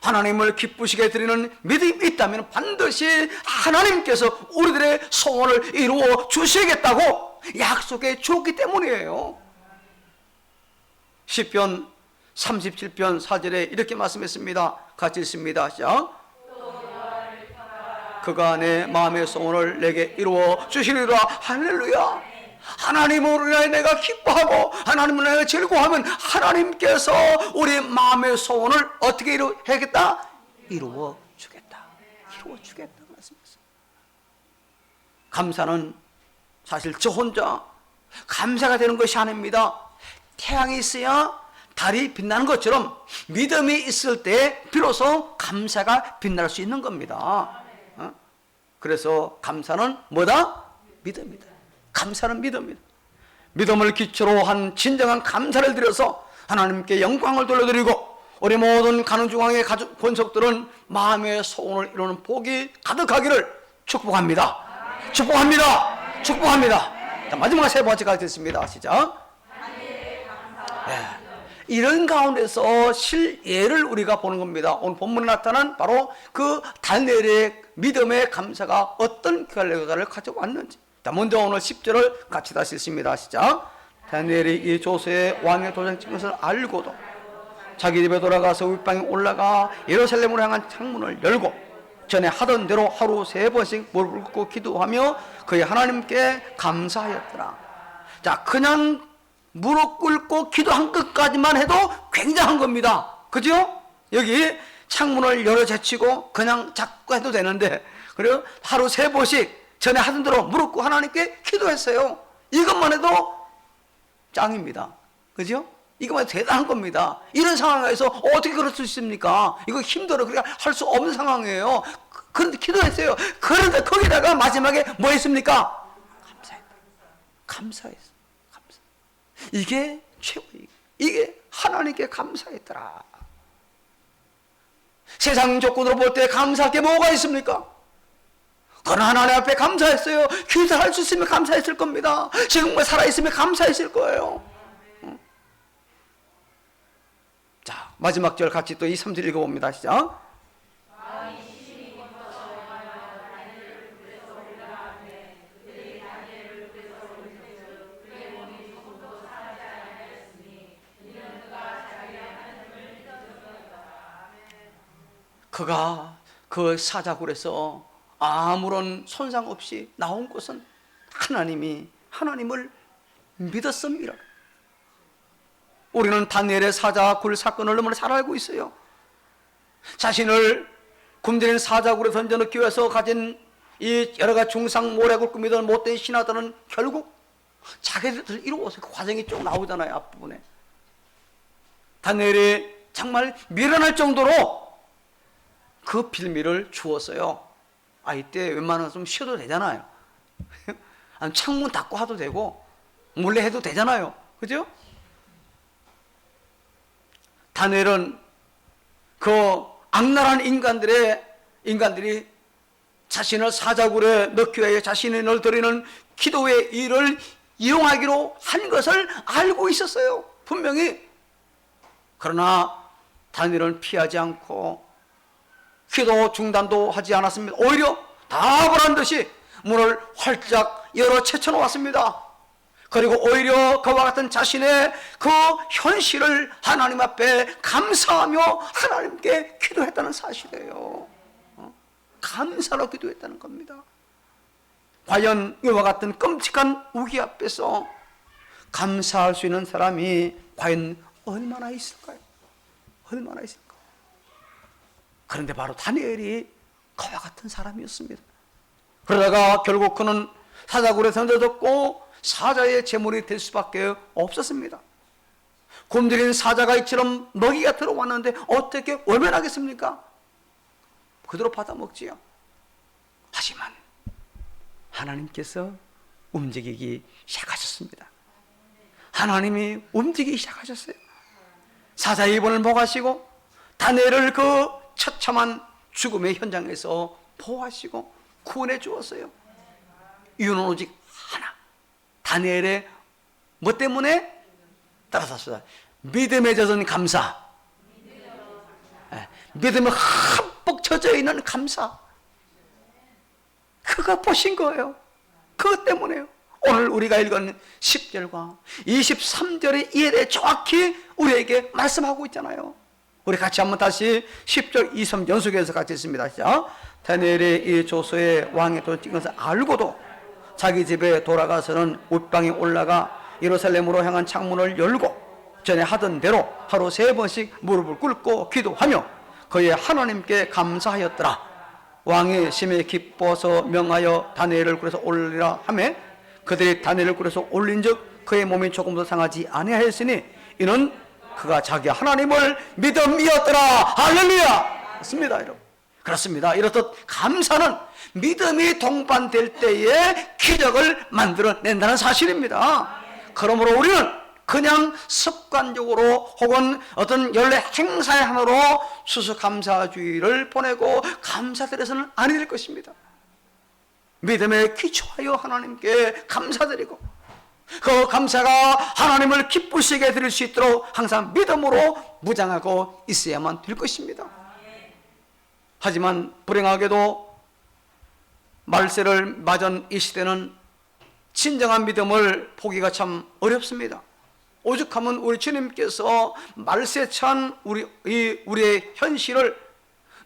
하나님을 기쁘시게 드리는 믿음이 있다면 반드시 하나님께서 우리들의 소원을 이루어 주시겠다고 약속해 주었기 때문이에요. 시편 37편 4절에 이렇게 말씀했습니다. 같이 읽습니다. 시작. 그가 내 마음의 소원을 내게 이루어 주시리라. 할렐루야. 하나님으로 인하여 내가 기뻐하고 하나님으로 인하여 즐거워하면 하나님께서 우리 마음의 소원을 어떻게 이루어야겠다? 이루어 주겠다. 이루어 주겠다 말씀했어요. 감사는 사실 저 혼자 감사가 되는 것이 아닙니다. 태양이 있어야 달이 빛나는 것처럼 믿음이 있을 때 비로소 감사가 빛날 수 있는 겁니다. 그래서 감사는 뭐다? 믿음이다. 감사는 믿음이다. 믿음을 기초로 한 진정한 감사를 드려서 하나님께 영광을 돌려드리고 우리 모든 가는 중앙의 가족 권속들은 마음의 소원을 이루는 복이 가득하기를 축복합니다. 축복합니다. 축복합니다. 자, 마지막 세 번째까지 됐습니다. 시작. 네. 이런 가운데서 실예를 우리가 보는 겁니다. 오늘 본문에 나타난 바로 그 다니엘의 믿음의 감사가 어떤 결과를 가져왔는지. 자, 먼저 오늘 10절을 같이 다시 읽습니다. 시작. 다니엘이 이 조서의 왕의 도장 찍은 것을 알고도 자기 집에 돌아가서 윗방에 올라가 예루살렘으로 향한 창문을 열고 전에 하던 대로 하루 3번씩 무릎을 꿇고 기도하며 그의 하나님께 감사하였더라. 자, 그냥 무릎 꿇고 기도한 것까지만 해도 굉장한 겁니다. 그죠? 여기 창문을 열어 제치고 그냥 자꾸 해도 되는데, 그리고 하루 3번씩 전에 하던 대로 무릎 꿇고 하나님께 기도했어요. 이것만 해도 짱입니다. 그죠? 이것만 해도 대단한 겁니다. 이런 상황에서 어떻게 그럴 수 있습니까? 이거 힘들어. 그러니까 할 수 없는 상황이에요. 그런데 기도했어요. 그런데 거기다가 마지막에 뭐 했습니까? 감사했다. 감사했어. 이게 최고예요. 이게 하나님께 감사했더라. 세상 조건으로 볼 때 감사할 게 뭐가 있습니까? 그러나 하나님 앞에 감사했어요. 기도할 수 있으면 감사했을 겁니다. 지금 살아있으면 감사했을 거예요. 자, 마지막 절 같이 또 이 3절 읽어봅니다. 시작. 그가 그 사자굴에서 아무런 손상 없이 나온 것은 하나님을 믿었습니다. 우리는 다니엘의 사자굴 사건을 너무나 잘 알고 있어요. 자신을 굶주린 사자굴에 던져넣기 위해서 가진 이 여러 가지 중상 모략을 꾸미던 못된 신하들은 결국 자기들을 이루어서 그 과정이 쭉 나오잖아요. 앞부분에 다니엘이 정말 미련할 정도로 그 빌미를 주었어요. 이때 웬만하면 좀 쉬어도 되잖아요. 창문 닫고 하도 되고 몰래 해도 되잖아요. 그죠? 다니엘은 그 악랄한 인간들이 자신을 사자굴에 넣기 위해 자신을 드리는 기도의 일을 이용하기로 한 것을 알고 있었어요. 분명히. 그러나 다니엘은 피하지 않고 기도 중단도 하지 않았습니다. 오히려 다 보란 듯이 문을 활짝 열어 제쳐놓았습니다. 그리고 오히려 그와 같은 자신의 그 현실을 하나님 앞에 감사하며 하나님께 기도했다는 사실이에요. 감사로 기도했다는 겁니다. 과연 이와 같은 끔찍한 우기 앞에서 감사할 수 있는 사람이 과연 얼마나 있을까요? 얼마나 있을까요? 그런데 바로 다니엘이 그와 같은 사람이었습니다. 그러다가 결국 그는 사자굴에 던져졌고 사자의 제물이 될 수밖에 없었습니다. 굶주린 사자가 이처럼 먹이가 들어왔는데 어떻게 외면하겠습니까? 그대로 받아먹지요. 하지만 하나님께서 움직이기 시작하셨습니다. 하나님이 움직이기 시작하셨어요. 사자의 입을 먹하시고 다니엘을 그 처참한 죽음의 현장에서 보호하시고 구원해 주었어요. 이유는 오직 하나. 다니엘의 뭐 때문에? 따라서 믿음에 젖은 감사. 믿음에 흠뻑 젖어 있는 감사. 그가 보신 거예요. 그것 때문에요. 오늘 우리가 읽은 10절과 23절의 이에 대해 정확히 우리에게 말씀하고 있잖아요. 우리 같이 한번 다시 10절 23 연속해서 같이 읽습니다. 자, 다니엘의 이 조서에 왕의 돈 찍은 것을 알고도 자기 집에 돌아가서는 옷방에 올라가 예루살렘으로 향한 창문을 열고 전에 하던 대로 하루 3번씩 무릎을 꿇고 기도하며 그의 하나님께 감사하였더라. 왕이 심히 기뻐서 명하여 다니엘을 굴에서 올리라 하매 그들이 다니엘을 굴에서 올린즉 그의 몸이 조금도 상하지 아니하였으니 이는 그가 자기 하나님을 믿음이었더라. 할렐루야. 맞습니다, 여러분. 그렇습니다. 이렇듯 감사는 믿음이 동반될 때에 기적을 만들어낸다는 사실입니다. 그러므로 우리는 그냥 습관적으로 혹은 어떤 연례 행사의 하나로 추수감사주의를 보내고 감사드려서는 아니 될 것입니다. 믿음에 기초하여 하나님께 감사드리고 그 감사가 하나님을 기쁘시게 드릴 수 있도록 항상 믿음으로 무장하고 있어야만 될 것입니다. 하지만 불행하게도 말세를 맞은 이 시대는 진정한 믿음을 보기가 참 어렵습니다. 오죽하면 우리 주님께서 말세 찬 우리의 현실을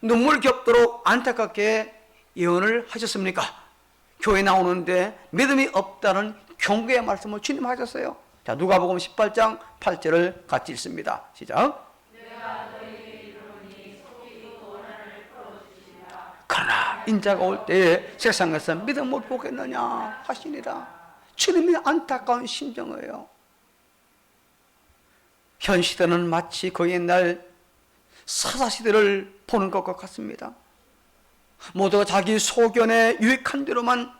눈물 겹도록 안타깝게 예언을 하셨습니까? 교회 나오는데 믿음이 없다는 경고의 말씀을 주님 하셨어요. 자, 누가복음 18장 8절을 같이 읽습니다. 시작. 그러나 인자가 올 때에 세상에서 믿음을 보겠느냐 하시니라. 주님이 안타까운 심정이에요. 현 시대는 마치 그 옛날 사사시대를 보는 것과 같습니다. 모두가 자기 소견에 유익한 대로만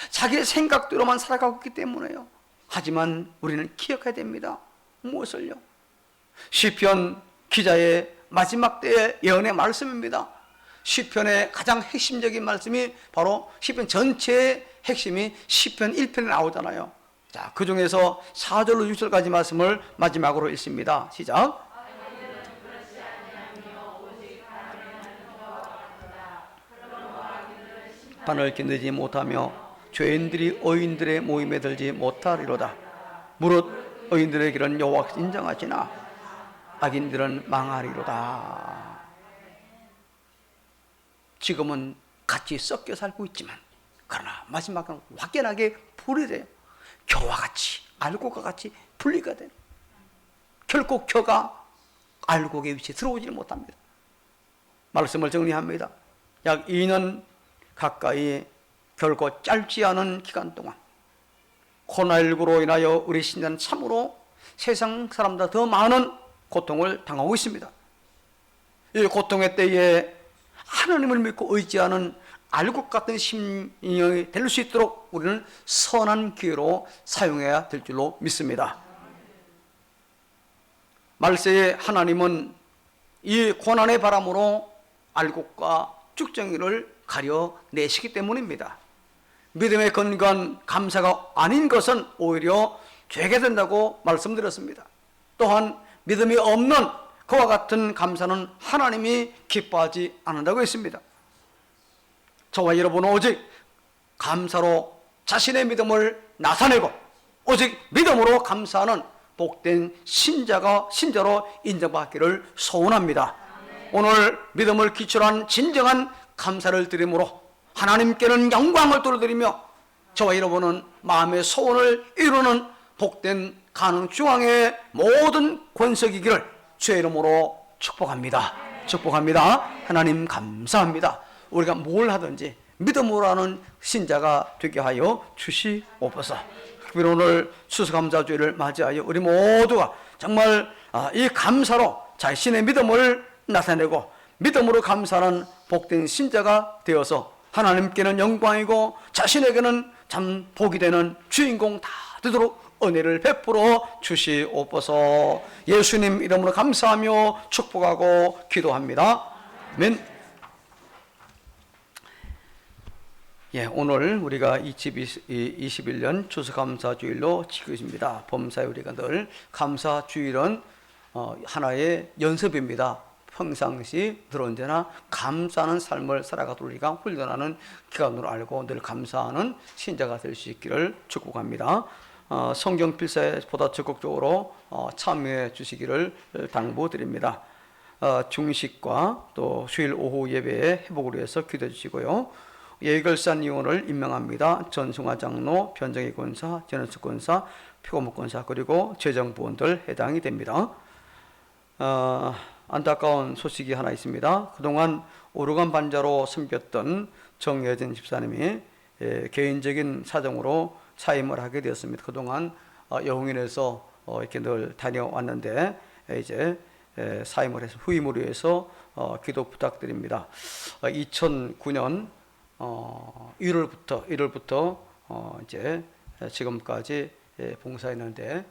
자기의 생각대로만 살아가고 있기 때문에요. 하지만 우리는 기억해야 됩니다. 무엇을요? 시편 기자의 마지막 때의 예언의 말씀입니다. 시편의 가장 핵심적인 말씀이 바로 시편 전체의 핵심이 시편 1편에 나오잖아요. 자, 그 중에서 4절로 6절까지 말씀을 마지막으로 읽습니다. 시작. 판을 견디지 못하며 죄인들이 의인들의 모임에 들지 못하리로다. 무릇 의인들의 길은 여호와께서 인정하시나 악인들은 망하리로다. 지금은 같이 섞여 살고 있지만 그러나 마지막은 확연하게 분리돼요. 겨와 같이 알곡과 같이 분리가 돼요. 결코 겨가 알곡의 위치에 들어오지를 못합니다. 말씀을 정리합니다. 약 2년 가까이 결코 짧지 않은 기간 동안 코로나19로 인하여 우리 신자는 참으로 세상 사람보다 더 많은 고통을 당하고 있습니다. 이 고통의 때에 하나님을 믿고 의지하는 알곡 같은 심령이 될 수 있도록 우리는 선한 기회로 사용해야 될 줄로 믿습니다. 말세에 하나님은 이 고난의 바람으로 알곡과 쭉정이를 가려내시기 때문입니다. 믿음의 근간 감사가 아닌 것은 오히려 죄가 된다고 말씀드렸습니다. 또한 믿음이 없는 그와 같은 감사는 하나님이 기뻐하지 않는다고 했습니다. 저와 여러분은 오직 감사로 자신의 믿음을 나타내고 오직 믿음으로 감사하는 복된 신자로 인정받기를 소원합니다. 오늘 믿음을 기초로 한 진정한 감사를 드림으로 하나님께는 영광을 돌려드리며 저와 여러분은 마음의 소원을 이루는 복된 가능 중앙의 모든 권석이기를 주의 이름으로 축복합니다. 축복합니다. 하나님 감사합니다. 우리가 뭘 하든지 믿음으로 하는 신자가 되게 하여 주시옵소서. 특별히 오늘 추수감사주일을 맞이하여 우리 모두가 정말 이 감사로 자신의 믿음을 나타내고 믿음으로 감사하는 복된 신자가 되어서 하나님께는 영광이고 자신에게는 참 복이 되는 주인공 다 되도록 은혜를 베풀어 주시옵소서. 예수님 이름으로 감사하며 축복하고 기도합니다. 아멘. 예, 오늘 우리가 2021년 추수감사주일로 지키고 있습니다. 범사에 우리가 늘 감사주일은 하나의 연습입니다. 평상시 늘 언제나 감사하는 삶을 살아가도록 우리가 훈련하는 기간으로 알고 늘 감사하는 신자가 될 수 있기를 축복합니다. 성경 필사에 보다 적극적으로 참여해 주시기를 당부드립니다. 중식과 또 수요일 오후 예배의 회복을 위해서 기도해 주시고요. 예결산 위원을 임명합니다. 전승화 장로, 변정희 권사, 전현숙 권사, 표고목 권사 그리고 재정부원들 해당이 됩니다. 안타까운 소식이 하나 있습니다. 그동안 오르간 반자로 섬겼던 정여진 집사님이 개인적인 사정으로 사임을 하게 되었습니다. 그동안 영흥인에서 이렇게 늘 다녀왔는데 이제 사임을 해서 후임을 위해서 기도 부탁드립니다. 2009년 1월부터 이제 지금까지 봉사했는데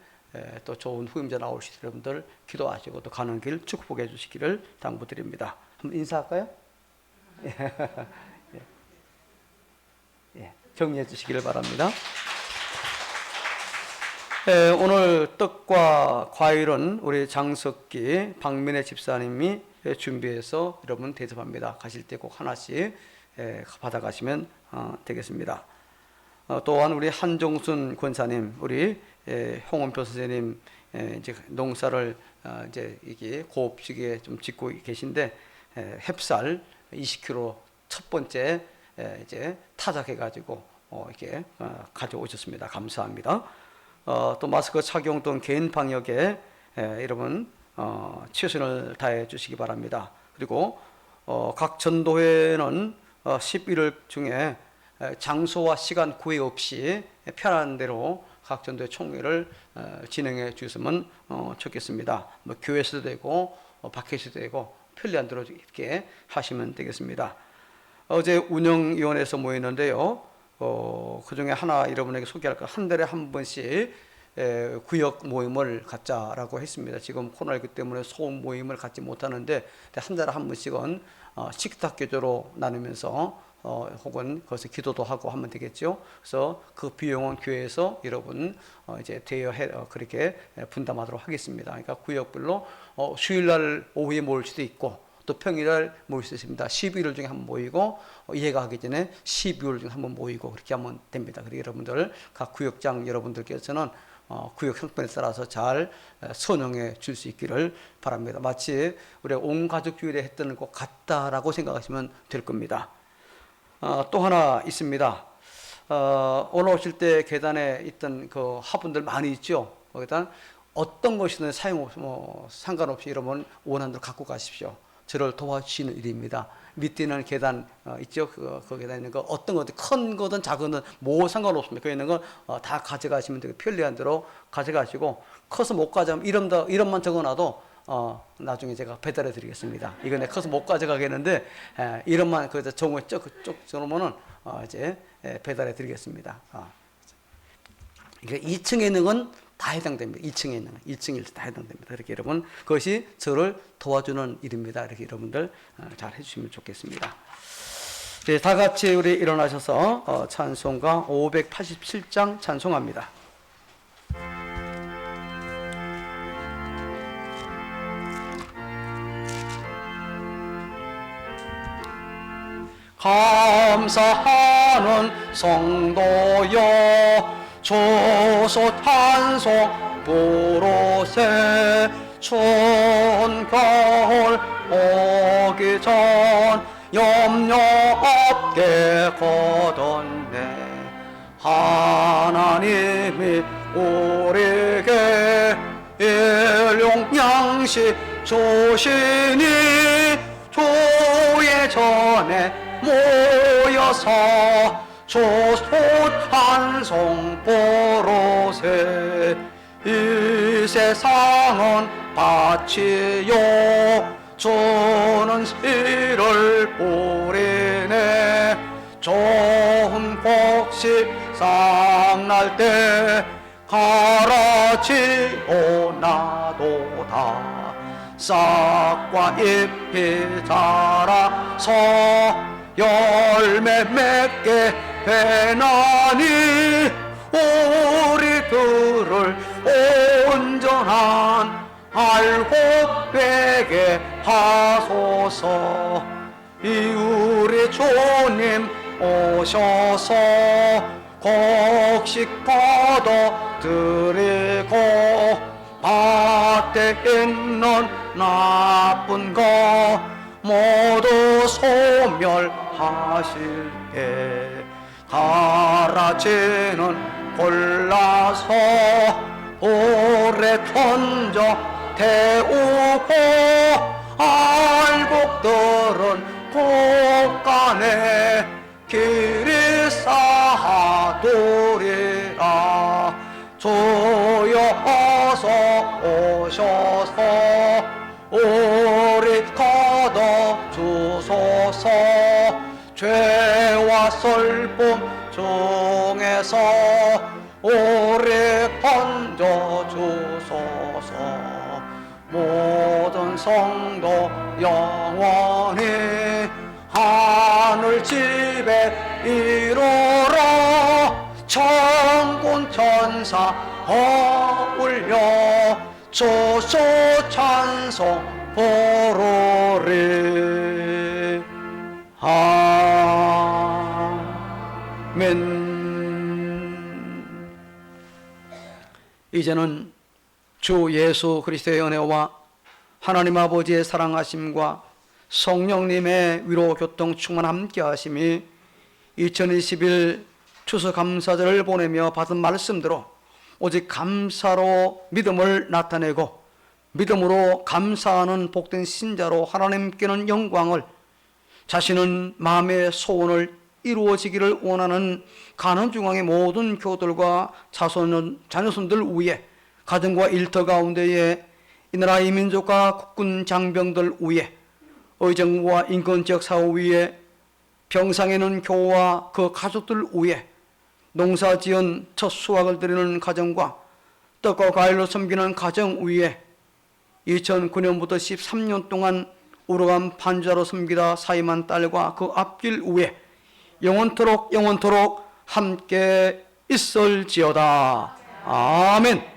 또 좋은 후임자 나올 수 있는 여러분들 기도하시고 또 가는 길 축복해 주시기를 당부드립니다. 한번 인사할까요? 예, 정리해 주시기를 바랍니다. 오늘 떡과 과일은 우리 장석기 박민혜 집사님이 준비해서 여러분 대접합니다. 가실 때 꼭 하나씩 받아가시면 되겠습니다. 또한 우리 한종순 권사님, 우리 홍원표 선생님 이제 농사를 이제 이게 고업식에 좀 짓고 계신데 햅쌀 20kg 첫 번째 이제 타작해가지고 이렇게 가져오셨습니다. 감사합니다. 또 마스크 착용 등 개인 방역에 여러분 최선을 다해 주시기 바랍니다. 그리고 각 전도회는 11월 중에 장소와 시간 구애 없이 편한 대로 각 전도회 총회를 진행해 주셨으면 좋겠습니다. 뭐 교회에서도 되고 밖에서도 되고 편리한 대로 이렇게 하시면 되겠습니다. 어제 운영위원회에서 모였는데요. 그 중에 하나 여러분에게 소개할 거 한 달에 한 번씩 구역 모임을 갖자라고 했습니다. 지금 코로나19 때문에 소음 모임을 갖지 못하는데 한 달에 한 번씩은 식탁 기도로 나누면서 혹은 거기서 기도도 하고 하면 되겠죠. 그래서 그 비용은 교회에서 여러분 이제 대여해 그렇게 분담하도록 하겠습니다. 그러니까 구역별로 수요일날 오후에 모일 수도 있고 또 평일날 모일 수 있습니다. 11월 중에 한번 모이고 이해가 하기 전에 12월 중에 한번 모이고 그렇게 하면 됩니다. 그리고 여러분들 각 구역장 여러분들께서는 구역 형편에 따라서 잘 선용해 줄 수 있기를 바랍니다. 마치 우리가 온 가족 주일에 했던 것 같다라고 생각하시면 될 겁니다. 또 하나 있습니다. 올라오실 때 계단에 있던 그 화분들 많이 있죠. 거기다 어떤 것이든 상관없이 여러분 원하는 대로 갖고 가십시오. 저를 도와주시는 일입니다. 밑에는 계단 있죠. 그 계단 있는 거 어떤 거든 큰 거든 작은 거든 뭐 상관없습니다. 거기 있는 거 다 가져가시면 되고 편리한 대로 가져가시고 커서 못 가져가면 이름만 적어놔도 나중에 제가 배달해 드리겠습니다. 이거 내가 커서 못 가져가겠는데 이름만 거기다 정오에 쭉 적으면은 이제 배달해 드리겠습니다. 그러니까 2층에 있는 건 다 해당됩니다. 2층에 있는 건 2층일 다 해당됩니다. 그렇게 여러분 그것이 저를 도와주는 일입니다. 이렇게 여러분들 잘 해주시면 좋겠습니다. 네, 다 같이 우리 일어나셔서 찬송가 587장 찬송합니다. 감사하는 성도여 조소 찬송 부르세 추운 겨울 오기 전 염려 없게 거뒀네 하나님이 우리에게 일용 양식 주시니 주의 전에 모여서 조소 찬송 부르세 이 세상은 밭이요 주는 씨를 뿌리네 좋은 곡식 싹날 때 가라지고 나도다 싹과 잎이 자라서 열매 맺게 되나니 우리들을 온전한 알곡 되게 하소서 이 우리 주님 오셔서 곡식 거둬 드리고 밭에 있는 나쁜 거 모두 소멸하실게 가라지는 골라서 오래 던져 태우고 알곡들은 곳간에 길이 쌓아두리라 주여 어서 오셔서 우리 거둬 주소서 죄와 슬픔 중에서 우리 건져 주소서 모든 성도 영원히 하늘 집에 이르러 천군 천사 어울려 조소 찬송 부르리 아멘. 이제는 주 예수 그리스도의 은혜와 하나님 아버지의 사랑하심과 성령님의 위로 교통 충만 함께 하심이 2021 추수감사절을 보내며 받은 말씀대로 오직 감사로 믿음을 나타내고 믿음으로 감사하는 복된 신자로 하나님께는 영광을 자신은 마음의 소원을 이루어지기를 원하는 가난중앙의 모든 교들과 자녀손들 위에 가정과 일터 가운데에 이 나라 이민족과 국군 장병들 위에 의정부와 인권지역 사후 위에 병상에 있는 교우와 그 가족들 위에 농사지은 첫 수확을 드리는 가정과 떡과 과일로 섬기는 가정 위에 2009년부터 13년 동안 오르간 반주자로 섬기다 사임한 딸과 그 앞길 위에 영원토록 함께 있을지어다. 아멘.